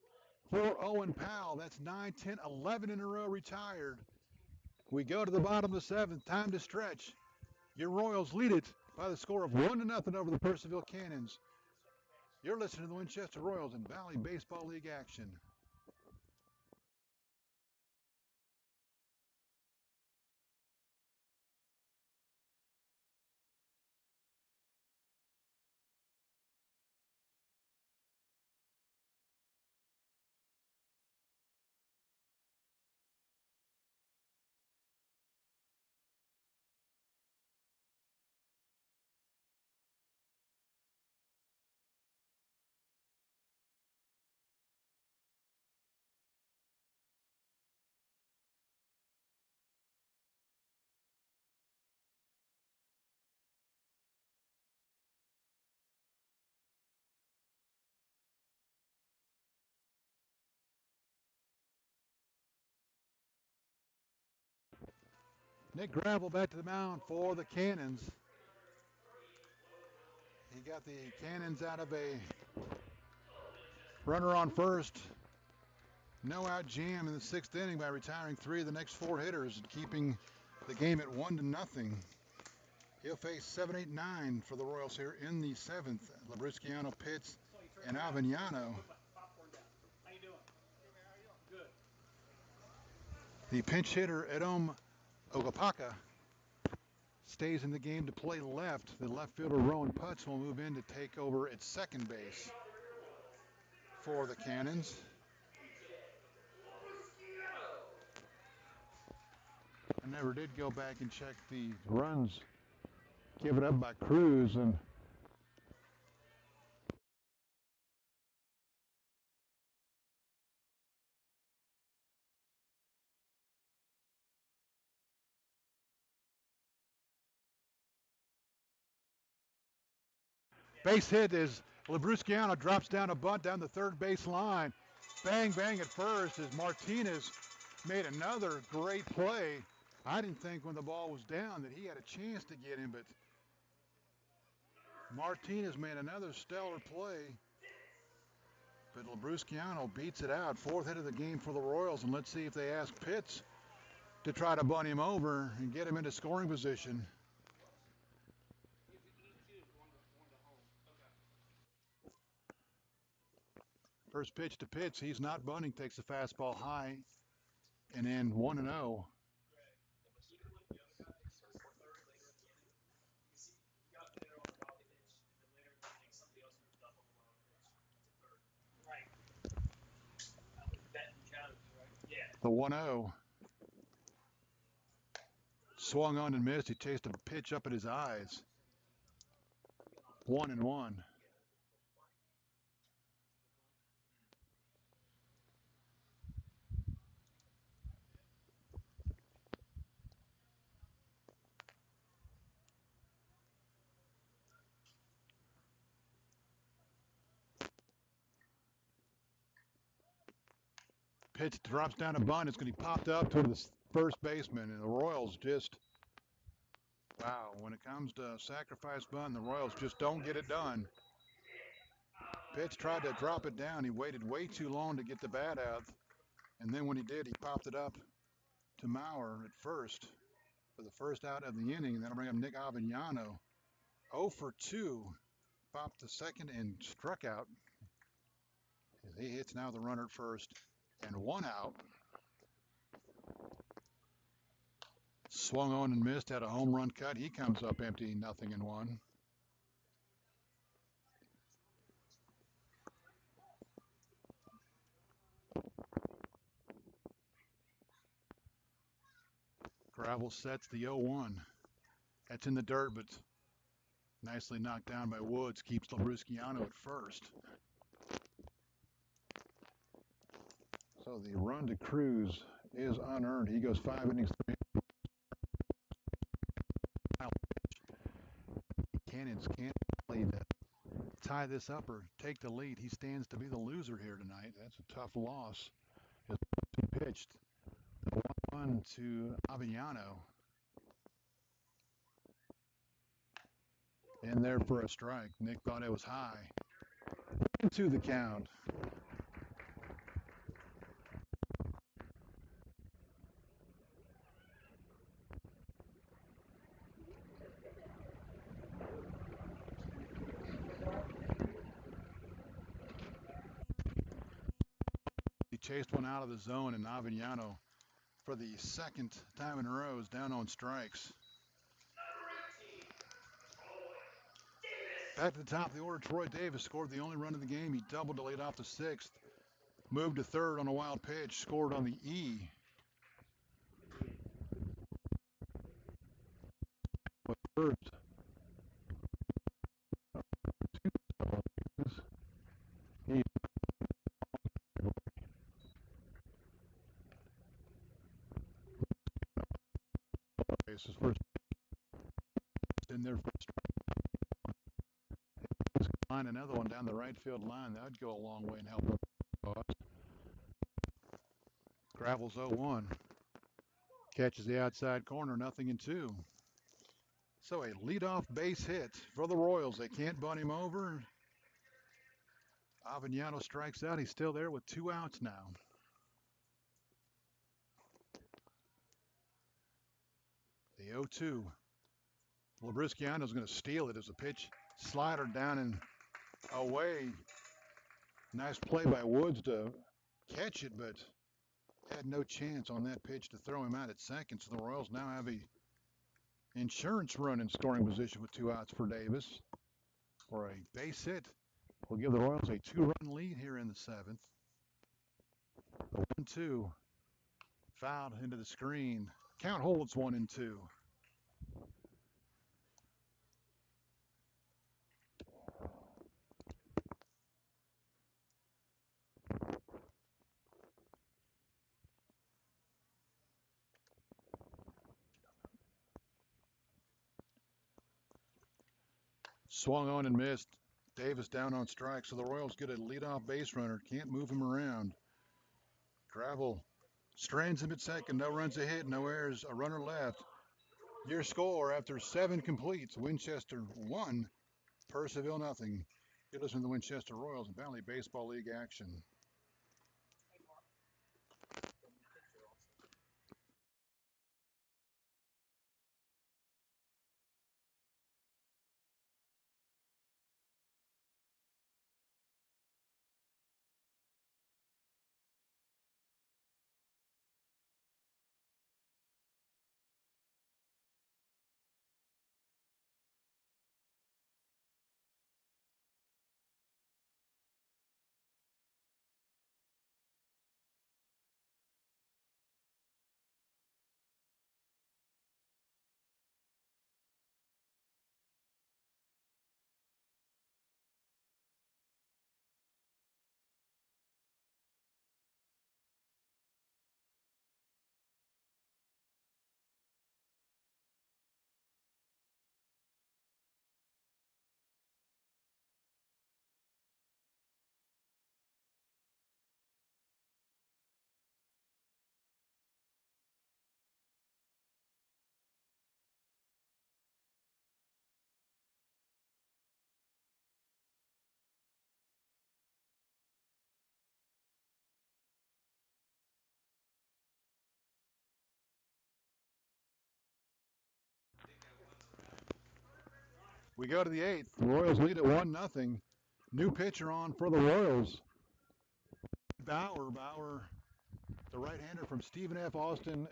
for Owen Powell. That's 9, 10, 11 in a row retired. We go to the bottom of the seventh. Time to stretch. Your Royals lead it by the score of 1-0 over the Puercellville Cannons. You're listening to the Winchester Royals in Valley Baseball League action. Nick Gravel back to the mound for the Cannons. He got the Cannons out of a runner on first. No out jam in the sixth inning by retiring 3 of the next 4 hitters and keeping the game at 1-0. He'll face 7, 8, 9 for the Royals here in the seventh. Labrusciano, Pitts, and Avignano. The pinch hitter, Edom Ogapaka, stays in the game to play left. The left fielder, Rowan Putz, will move in to take over at second base for the Cannons. I never did go back and check the runs given up by Cruz, and base hit as Labrusciano drops down a bunt down the third base line. Bang, bang at first as Martinez made another great play. I didn't think when the ball was down that he had a chance to get him, but Martinez made another stellar play. But Labrusciano beats it out. 4th hit of the game for the Royals, and let's see if they ask Pitts to try to bunt him over and get him into scoring position. First pitch to Pitts. He's not bunting. Takes the fastball high and in 1-0. The 1-0. Swung on and missed. He chased a pitch up at his eyes. 1-1. Pitch drops down a bunt. It's going to be popped up to the first baseman, and the Royals just, wow, when it comes to sacrifice bunt, the Royals just don't get it done. Pitch tried to drop it down. He waited way too long to get the bat out, and then when he did, he popped it up to Maurer at first for the first out of the inning. That'll bring up Nick Avignano. 0 for 2. Popped the second and struck out. He hits now the runner at first, and 1 out. Swung on and missed, had a home run cut. He comes up empty, 0-1. Gravel sets the 0-1. That's in the dirt, but nicely knocked down by Woods. Keeps Labrusciano at first. So the run to Cruz is unearned. He goes 5 innings. Cannons can't lead to tie this up or take the lead. He stands to be the loser here tonight. That's a tough loss. He pitched 1-1 to Avignano. In there for a strike. Nick thought it was high. To the count. He chased one out of the zone, and Avignano, for the second time in a row, is down on strikes. Back to the top of the order, Troy Davis scored the only run of the game. He doubled to lead off the sixth. Moved to third on a wild pitch. Scored on the E. First. He his first in there first. Line another one down the right field line. That would go a long way and help him. Gravel's 0-1. Catches the outside corner, 0-2. So a leadoff base hit for the Royals. They can't bunt him over. Avignano strikes out. He's still there with 2 outs now. The 0-2. Labrusciano's going to steal it as a pitch. Slider down and away. Nice play by Woods to catch it, but had no chance on that pitch to throw him out at second. So the Royals now have a insurance run in scoring position with 2 outs for Davis. For a base hit will give the Royals a 2-run lead here in the 7th. The 1-2 fouled into the screen. Count holds 1-2. Swung on and missed. Davis down on strike, so the Royals get a leadoff base runner. Can't move him around. Gravel strands him at second. No runs ahead, no errors, a runner left. Your score after 7 completes: Winchester 1, Puercellville 0. You're listening to the Winchester Royals and Valley Baseball League action. We go to the eighth. The Royals lead at 1-0. New pitcher on for the Royals. Bauer, the right-hander from Stephen F. Austin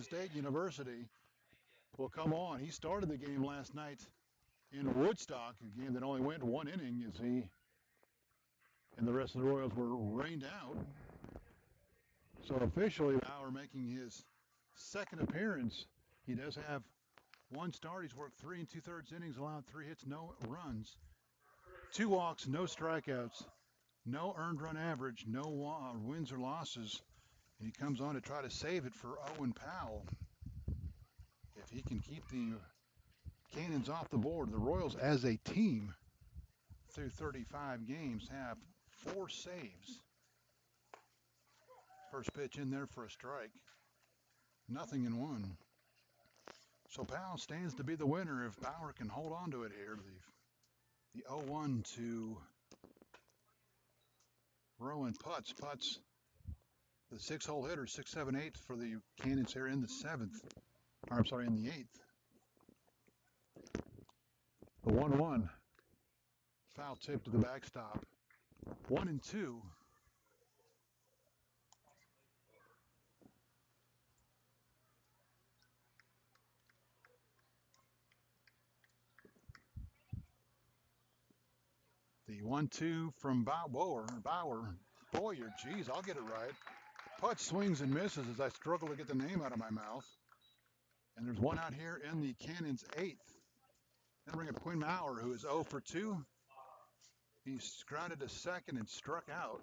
State University, will come on. He started the game last night in Woodstock, a game that only went 1 inning as he and the rest of the Royals were rained out. So officially, Bauer making his second appearance. He does have 1 start. He's worked 3 2/3 innings, allowed 3 hits, no runs, 2 walks, no strikeouts, no earned run average, no wins or losses. And he comes on to try to save it for Owen Powell. If he can keep the Cannons off the board, the Royals as a team through 35 games have 4 saves. First pitch in there for a strike. 0-1. So Powell stands to be the winner if Bauer can hold on to it here. The 0-1 to Rowan Putz. Putz, the 6-hole hitter, 6-7-8 for the Cannons here in the 7th. Or I'm sorry, in the 8th. The 1-1. Foul tip to the backstop. 1-2. The 1-2 from Boyer. Geez, I'll get it right. Putz swings and misses as I struggle to get the name out of my mouth. And there's 1 out here in the Cannons 8th. Then bring up Quinn Maurer, who is 0 for 2. He's grounded to second and struck out.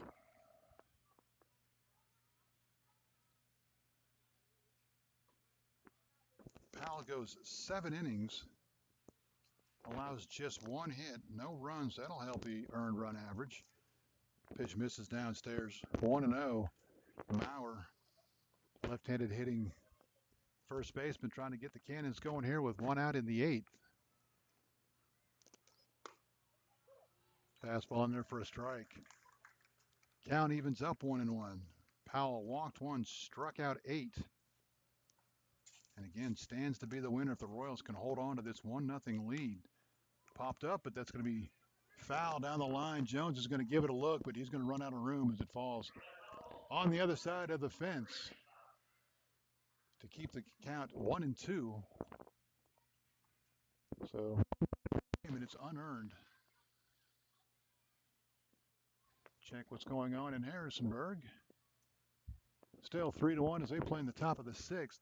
Powell goes 7 innings, allows just 1 hit, no runs. That'll help the earned run average. Pitch misses downstairs. 1-0. Maurer, left-handed hitting first baseman, trying to get the Cannons going here with 1 out in the 8th. Fastball in there for a strike. Count evens up 1-1. Powell walked 1, struck out 8. And again, stands to be the winner if the Royals can hold on to this 1-0 lead. Popped up, but that's going to be foul down the line. Jones is going to give it a look, but he's going to run out of room as it falls on the other side of the fence to keep the count 1-2. So, and it's unearned. Check what's going on in Harrisonburg. Still 3-1 as they play in the top of the 6th.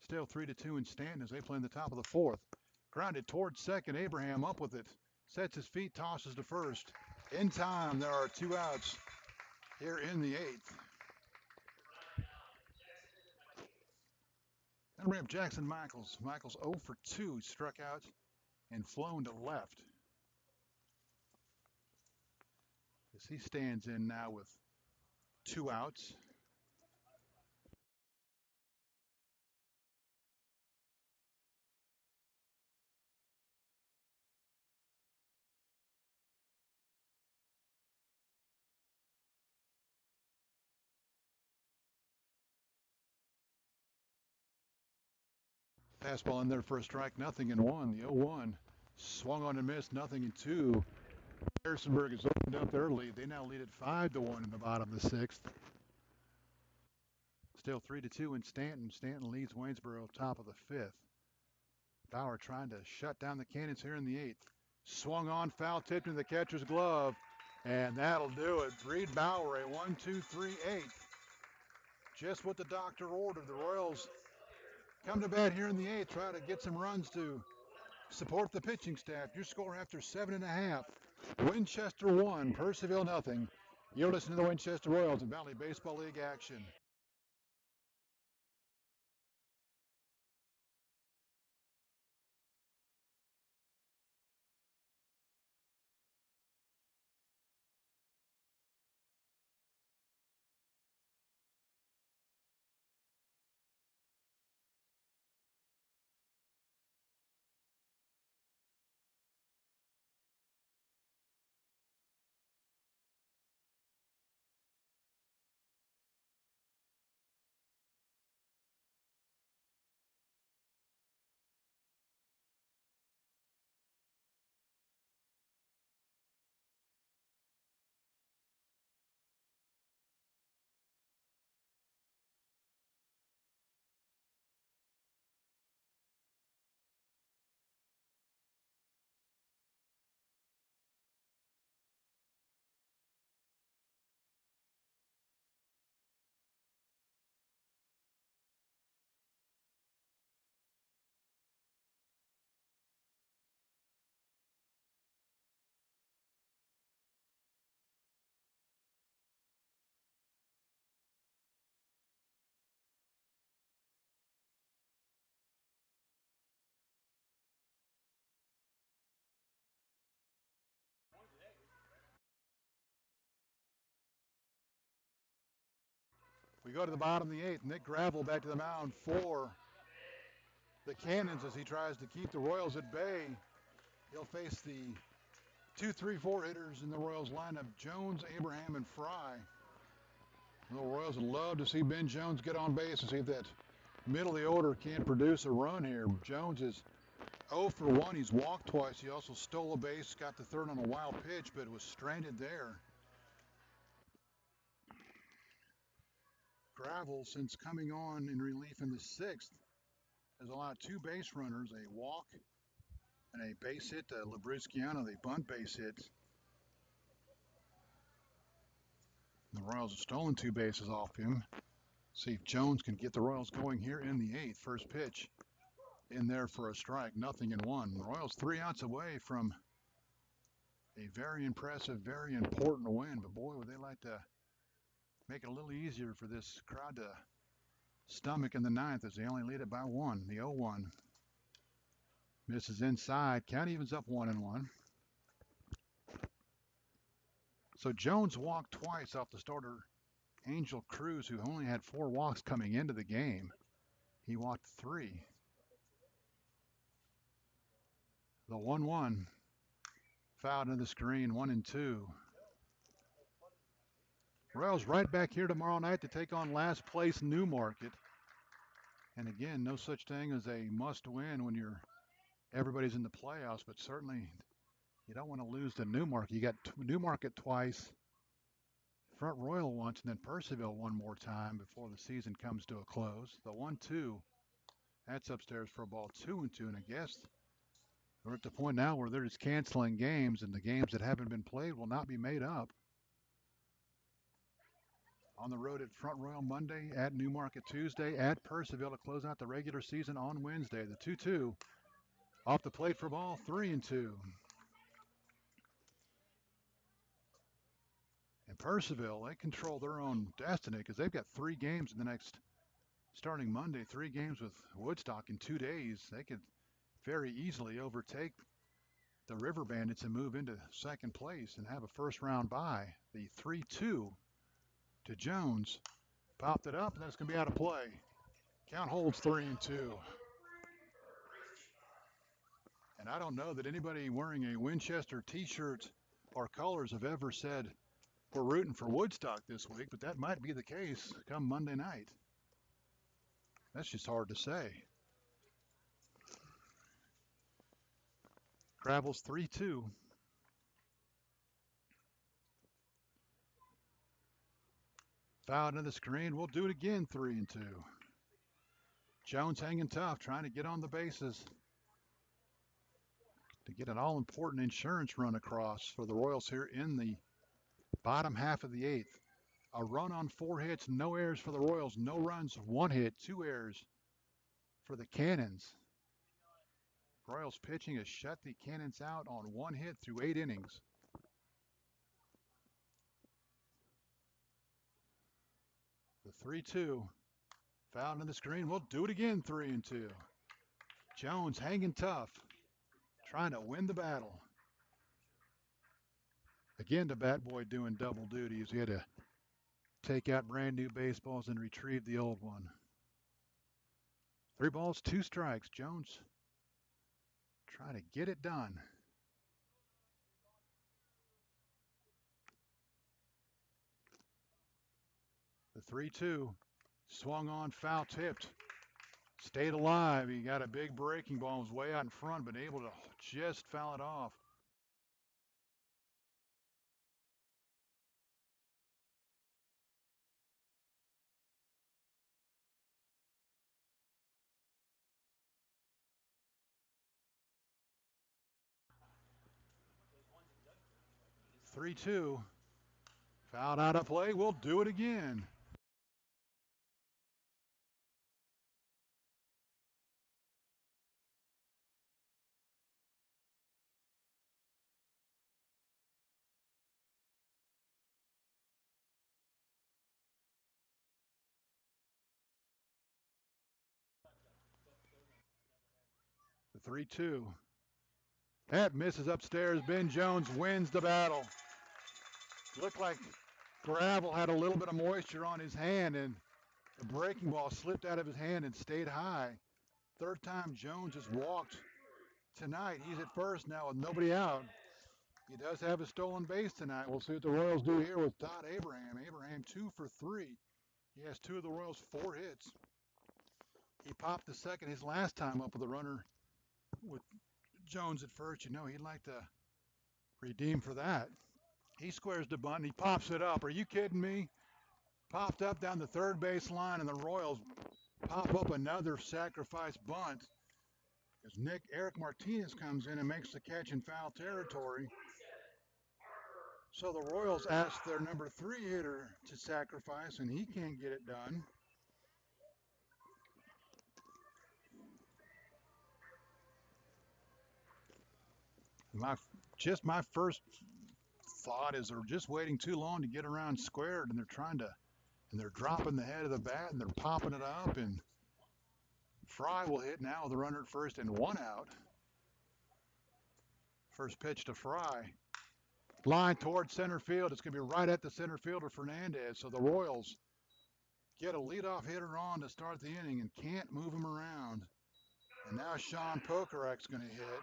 Still 3-2 in Stanton as they play in the top of the 4th. Grounded towards second. Abraham up with it. Sets his feet, tosses to first. In time, there are 2 outs here in the 8th. And bring up Jackson Michaels. Michaels 0 for 2. Struck out and flown to left. As he stands in now with 2 outs. Fastball in there for a strike, 0-1. The 0-1 swung on and missed, 0-2. Harrisonburg has opened up their lead. They now lead at 5-1 in the bottom of the 6th. Still 3-2 in Stanton. Stanton leads Waynesboro top of the 5th. Bauer trying to shut down the Cannons here in the 8th. Swung on, foul tipped into the catcher's glove, and that'll do it. Reed Bauer, a 1-2-3-8. Just what the doctor ordered. The Royals come to bat here in the 8th, try to get some runs to support the pitching staff. Your score after 7.5. Winchester 1, Puercellville 0. You're listening to the Winchester Royals in Valley Baseball League action. We go to the bottom of the 8th. Nick Gravel back to the mound for the Cannons as he tries to keep the Royals at bay. He'll face the 2, 3, 4 hitters in the Royals lineup, Jones, Abraham, and Fry. The Royals would love to see Ben Jones get on base and see if that middle of the order can't produce a run here. Jones is 0 for 1. He's walked twice. He also stole a base, got the third on a wild pitch, but was stranded there. Gravel, since coming on in relief in the 6th, has allowed 2 base runners, a walk and a base hit to Labrisciano, the bunt base hit. The Royals have stolen 2 bases off him. See if Jones can get the Royals going here in the 8th. First pitch in there for a strike, 0-1. The Royals 3 outs away from a very impressive, very important win. But boy, would they like to make it a little easier for this crowd to stomach in the 9th as they only lead it by 1. The 0-1 misses inside. Count evens up 1-1. So Jones walked twice off the starter Angel Cruz, who only had 4 walks coming into the game. He walked 3. The 1-1 fouled into the screen, 1-2. Royals right back here tomorrow night to take on last place Newmarket. And again, no such thing as a must win when everybody's in the playoffs, but certainly you don't want to lose to Newmarket. You got Newmarket twice, Front Royal once, and then Puercellville one more time before the season comes to a close. The 1-2, that's upstairs for a ball, 2-2, and I guess we're at the point now where they're just canceling games, and the games that haven't been played will not be made up. On the road at Front Royal Monday, at Newmarket Tuesday, at Puercellville to close out the regular season on Wednesday. The 2-2 off the plate for ball, 3-2. And Puercellville, they control their own destiny because they've got 3 games in the next, starting Monday, 3 games with Woodstock in 2 days. They could very easily overtake the River Bandits and move into second place and have a first round bye. The 3-2 to Jones, popped it up, and that's going to be out of play. Count holds 3-2. And I don't know that anybody wearing a Winchester t-shirt or colors have ever said we're rooting for Woodstock this week, but that might be the case come Monday night. That's just hard to say. Gravel's 3-2. Fouled into the screen. We'll do it again, 3-2. Jones hanging tough, trying to get on the bases to get an all-important insurance run across for the Royals here in the bottom half of the 8th. A run on 4 hits, no errors for the Royals, no runs, 1 hit, 2 errors for the Cannons. Royals pitching has shut the Cannons out on 1 hit through 8 innings. The 3-2, fouled into the screen. We'll do it again, 3-2. Jones hanging tough, trying to win the battle. Again, the bat boy doing double duties. He had to take out brand new baseballs and retrieve the old one. 3 balls, 2 strikes. Jones trying to get it done. The 3-2 swung on, foul tipped. Stayed alive. He got a big breaking ball, was way out in front, but able to just foul it off. – 3-2. Fouled out of play. We'll do it again. The 3-2. That misses upstairs. Ben Jones wins the battle. Looked like Gravel had a little bit of moisture on his hand, and The breaking ball slipped out of his hand and stayed high. Third time Jones has walked tonight. He's at first now with nobody out. He does have a stolen base tonight. We'll see what the Royals do here with Todd Abraham. Abraham 2 for 3. He has 2 of the Royals' 4 hits. He popped the second his last time up with a runner with Jones at first. You know, he'd like to redeem for that. He squares the bunt and he pops it up. Are you kidding me? Popped up down the third base line, and the Royals pop up another sacrifice bunt as Eric Martinez comes in and makes the catch in foul territory. So the Royals ask their number 3 hitter to sacrifice, and he can't get it done. My first thought is they're just waiting too long to get around squared, and they're dropping the head of the bat, and they're popping it up, and Fry will hit now with a runner at first and 1 out. First pitch to Fry. Line towards center field. It's going to be right at the center fielder, Fernandez. So the Royals get a leadoff hitter on to start the inning and can't move him around. And now Sean Pokerak's going to hit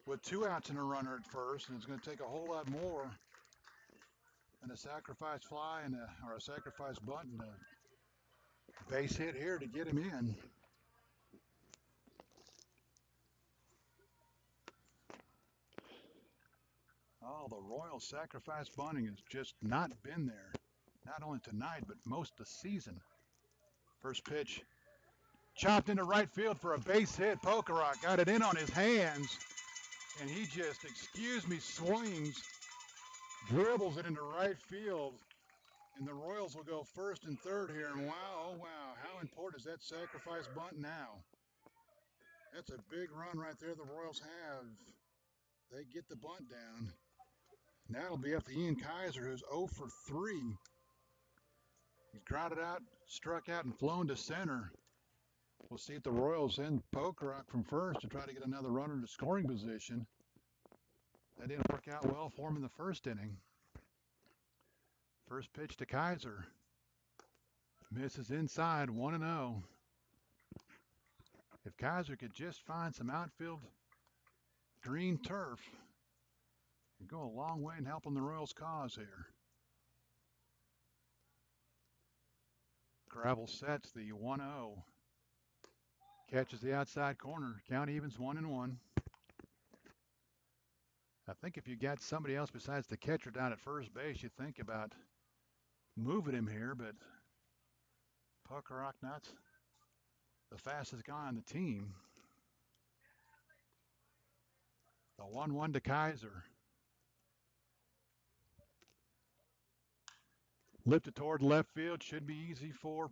with 2 outs and a runner at first, and it's going to take a whole lot more than a sacrifice fly or a sacrifice bunt and a base hit here to get him in. Oh, the Royal sacrifice bunting has just not been there. Not only tonight, but most of the season. First pitch, chopped into right field for a base hit. Pokerak got it in on his hands, and he just, swings, dribbles it into right field. And the Royals will go first and third here. And wow, oh wow, how important is that sacrifice bunt now? That's a big run right there the Royals have. They get the bunt down. Now it'll be up to Ian Kaiser, who's 0 for 3. He's grounded out, struck out, and flown to center. We'll see if the Royals send Pokerak from first to try to get another runner to scoring position. That didn't work out well for him in the first inning. First pitch to Kaiser. Misses inside, 1-0. If Kaiser could just find some outfield green turf, it'd go a long way in helping the Royals' cause here. Gravel sets the 1-0. Catches the outside corner. Count evens 1-1. I think if you got somebody else besides the catcher down at first base, you think about moving him here, but Pokerak not the fastest guy on the team. The 1-1 to Kaiser. Lifted toward left field. Should be easy for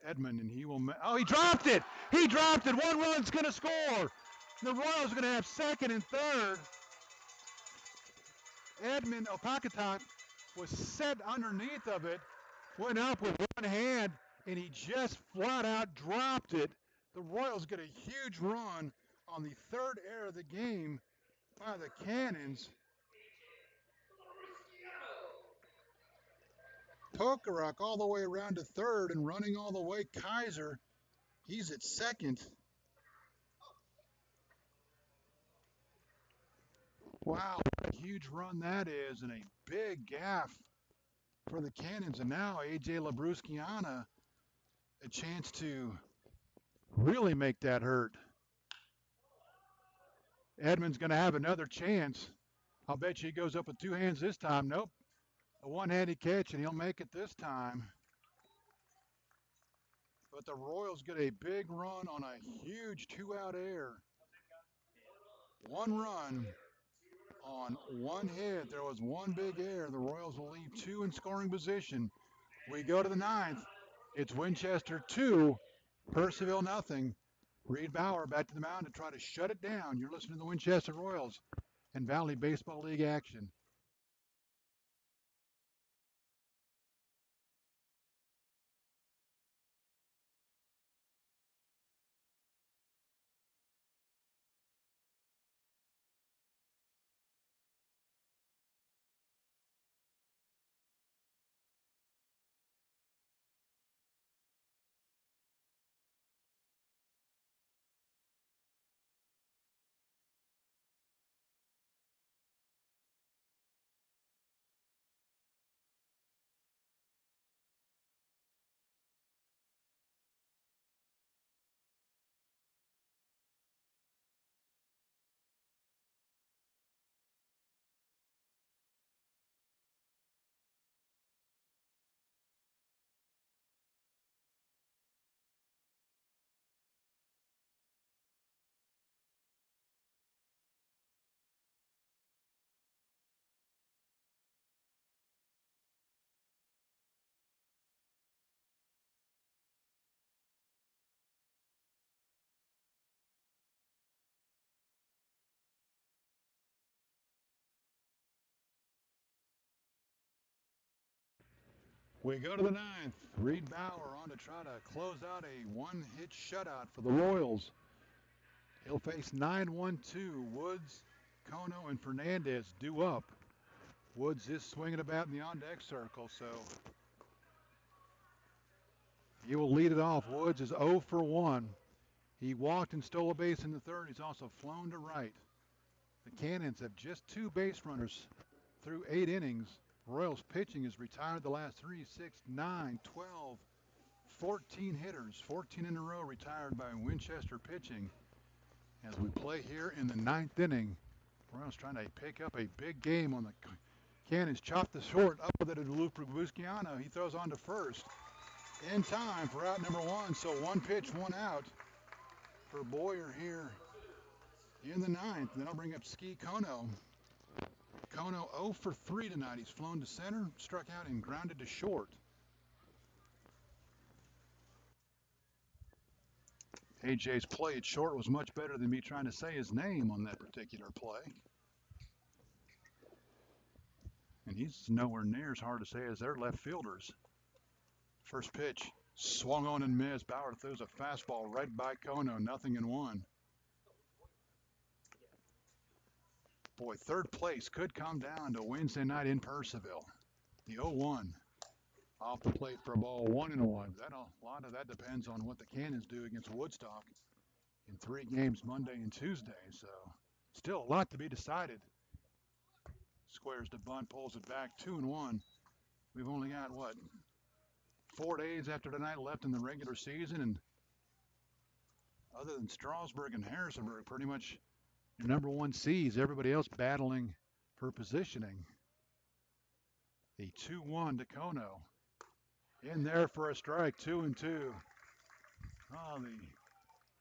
Edmund, and he will. Oh, he dropped it! He dropped it! 1 run's going to score! The Royals are going to have second and third. Edmund Opakatak was set underneath of it, went up with one hand, and he just flat out dropped it. The Royals get a huge run on the third error of the game by the Cannons. Pokerak all the way around to third and running all the way. Kaiser, he's at second. Wow, what a huge run that is, and a big gaff for the Cannons. And now A.J. Labrusciana, a chance to really make that hurt. Edmund's going to have another chance. I'll bet you he goes up with 2 hands this time. Nope, a one-handed catch, and he'll make it this time. But the Royals get a big run on a huge 2-out error. 1 run on 1 hit. There was 1 big error. The Royals will leave 2 in scoring position. We go to the 9th. It's Winchester 2, Puercellville nothing. Reed Bauer back to the mound to try to shut it down. You're listening to the Winchester Royals and Valley Baseball League action. We go to the ninth. Reed Bauer on to try to close out a one-hit shutout for the Royals. He'll face 9-1-2. Woods, Kono, and Fernandez due up. Woods is swinging about in the on-deck circle, so he will lead it off. Woods is 0 for 1. He walked and stole a base in the third. He's also flown to right. The Cannons have just 2 base runners through 8 innings. Royals pitching is retired the last 3, 6, 9, 12, 14 hitters. 14 in a row retired by Winchester pitching. As we play here in the 9th inning, Royals trying to pick up a big game on the Cannons. Chop the short up with it to Busquiano. He throws on to first in time for out number 1. So 1 pitch, 1 out for Boyer here in the 9th. Then I'll bring up Ski Kono. Kono 0 for 3 tonight. He's flown to center, struck out, and grounded to short. AJ's play at short was much better than me trying to say his name on that particular play. And he's nowhere near as hard to say as their left fielders. First pitch, swung on and missed. Bauer throws a fastball right by Kono, 0-1. Boy, third place could come down to Wednesday night in Puercellville. The 0-1 off the plate for a ball, 1-1. A lot of that depends on what the Cannons do against Woodstock in 3 games Monday and Tuesday. So still a lot to be decided. Squares the bunt, pulls it back, 2-1. We've only got, 4 days after tonight left in the regular season, and other than Strasburg and Harrisonburg, pretty much your number 1 seeds. Everybody else battling for positioning. The 2-1 to Kono. In there for a strike, 2-2. Oh, the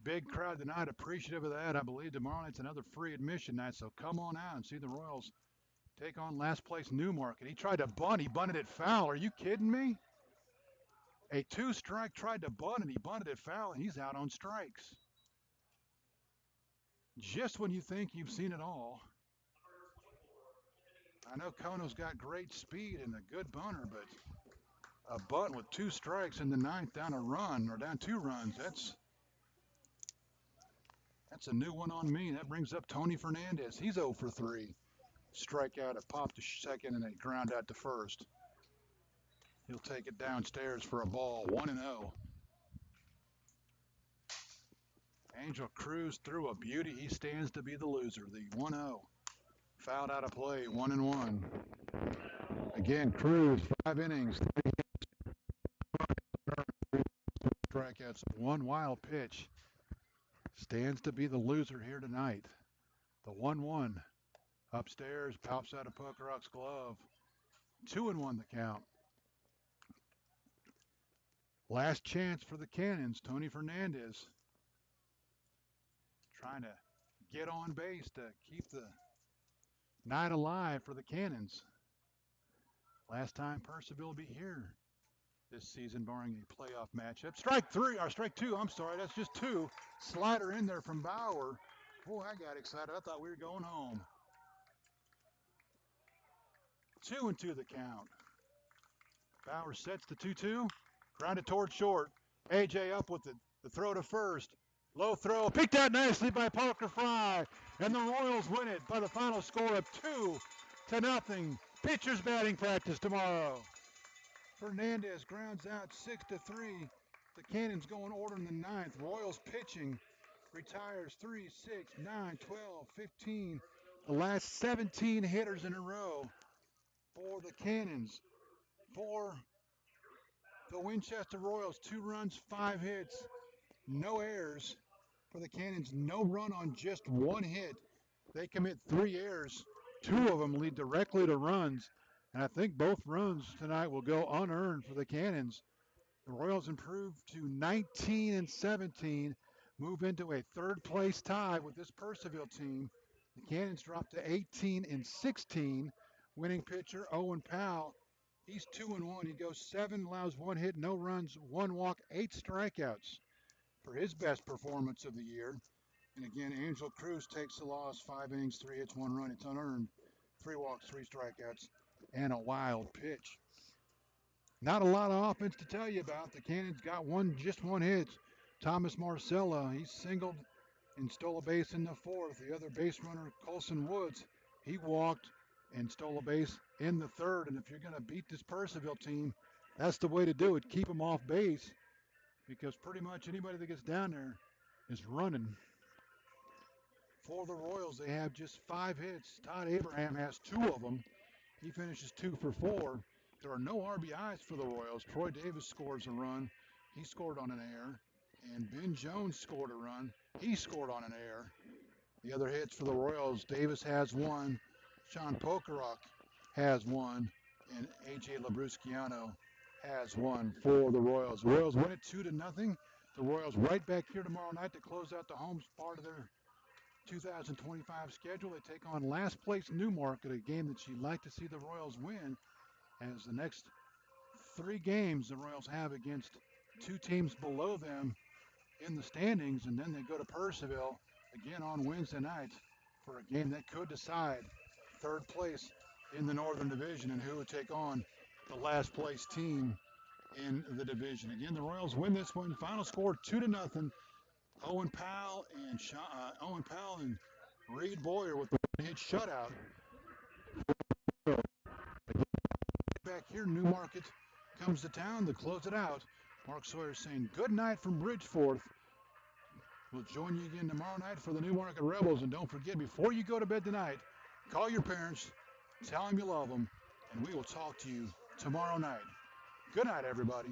big crowd tonight appreciative of that. I believe tomorrow night's another free admission night, so come on out and see the Royals take on last place Newmarket. He tried to bunt. He bunted it foul. Are you kidding me? A 2-strike tried to bunt, and he bunted it foul, and he's out on strikes. Just when you think you've seen it all. I know Kono's got great speed and a good bunter, but a bunt with 2 strikes in the 9th down a run, or down 2 runs, that's a new one on me. That brings up Tony Fernandez. He's 0 for 3. Strikeout, a pop to second, and a ground out to first. He'll take it downstairs for a ball, 1-0. Angel Cruz threw a beauty. He stands to be the loser. The 1-0. Fouled out of play, 1-1. Again, Cruz, 5 innings, 3 strikeouts, 1 wild pitch. Stands to be the loser here tonight. The 1-1. Upstairs, pops out of Puckrock's glove. 2-1 the count. Last chance for the Cannons. Tony Fernandez trying to get on base to keep the night alive for the Cannons. Last time Puercellville will be here this season, barring a playoff matchup. Strike 2, I'm sorry, that's just 2. Slider in there from Bauer. Boy, I got excited. I thought we were going home. 2-2 the count. Bauer sets the 2-2. Grounded toward short. AJ up with the throw to first. Low throw. Picked out nicely by Parker Fry. And the Royals win it by the final score of 2-0. Pitchers batting practice tomorrow. Fernandez grounds out 6-3. The Cannons go in order in the 9th. Royals pitching retires 3, 6, 9, 12, 15. The last 17 hitters in a row for the Cannons. For the Winchester Royals, 2 runs, 5 hits, no errors. For the Cannons, no run on just 1 hit. They commit 3 errors. 2 of them lead directly to runs. And I think both runs tonight will go unearned for the Cannons. The Royals improve to 19-17, move into a 3rd place tie with this Puercellville team. The Cannons drop to 18-16. Winning pitcher Owen Powell. He's 2-1. He goes 7, allows 1 hit, no runs, 1 walk, 8 strikeouts for his best performance of the year. And again, Angel Cruz takes the loss, 5 innings, 3 hits, 1 run. It's unearned. 3 walks, 3 strikeouts, and a wild pitch. Not a lot of offense to tell you about. The Cannons got just one hit. Thomas Marcella, he singled and stole a base in the fourth. The other base runner, Colson Woods, he walked and stole a base in the third. And if you're going to beat this Puercellville team, that's the way to do it. Keep them off base because pretty much anybody that gets down there is running. For the Royals, they have just 5 hits. Todd Abraham has 2 of them. He finishes 2 for 4. There are no RBIs for the Royals. Troy Davis scores a run. He scored on an error. And Ben Jones scored a run. He scored on an error. The other hits for the Royals, Davis has 1. Sean Pokerok has 1. And A.J. Labrusciano has 1 for the Royals. The Royals win it 2-0. The Royals right back here tomorrow night to close out the home part of their 2025 schedule. They take on last place Newmarket, a game that you'd like to see the Royals win, as the next 3 games the Royals have against 2 teams below them in the standings, and then they go to Puercellville again on Wednesday night for a game that could decide 3rd place in the Northern Division and who would take on the last place team in the division. Again, the Royals win this one. Final score 2-0. Owen Powell and Reed Boyer with the one-hit shutout. Back here, Newmarket comes to town to close it out. Mark Sawyer saying good night from Bridgeforth. We'll join you again tomorrow night for the Newmarket Rebels. And don't forget, before you go to bed tonight, call your parents, tell them you love them, and we will talk to you tomorrow night. Good night, everybody.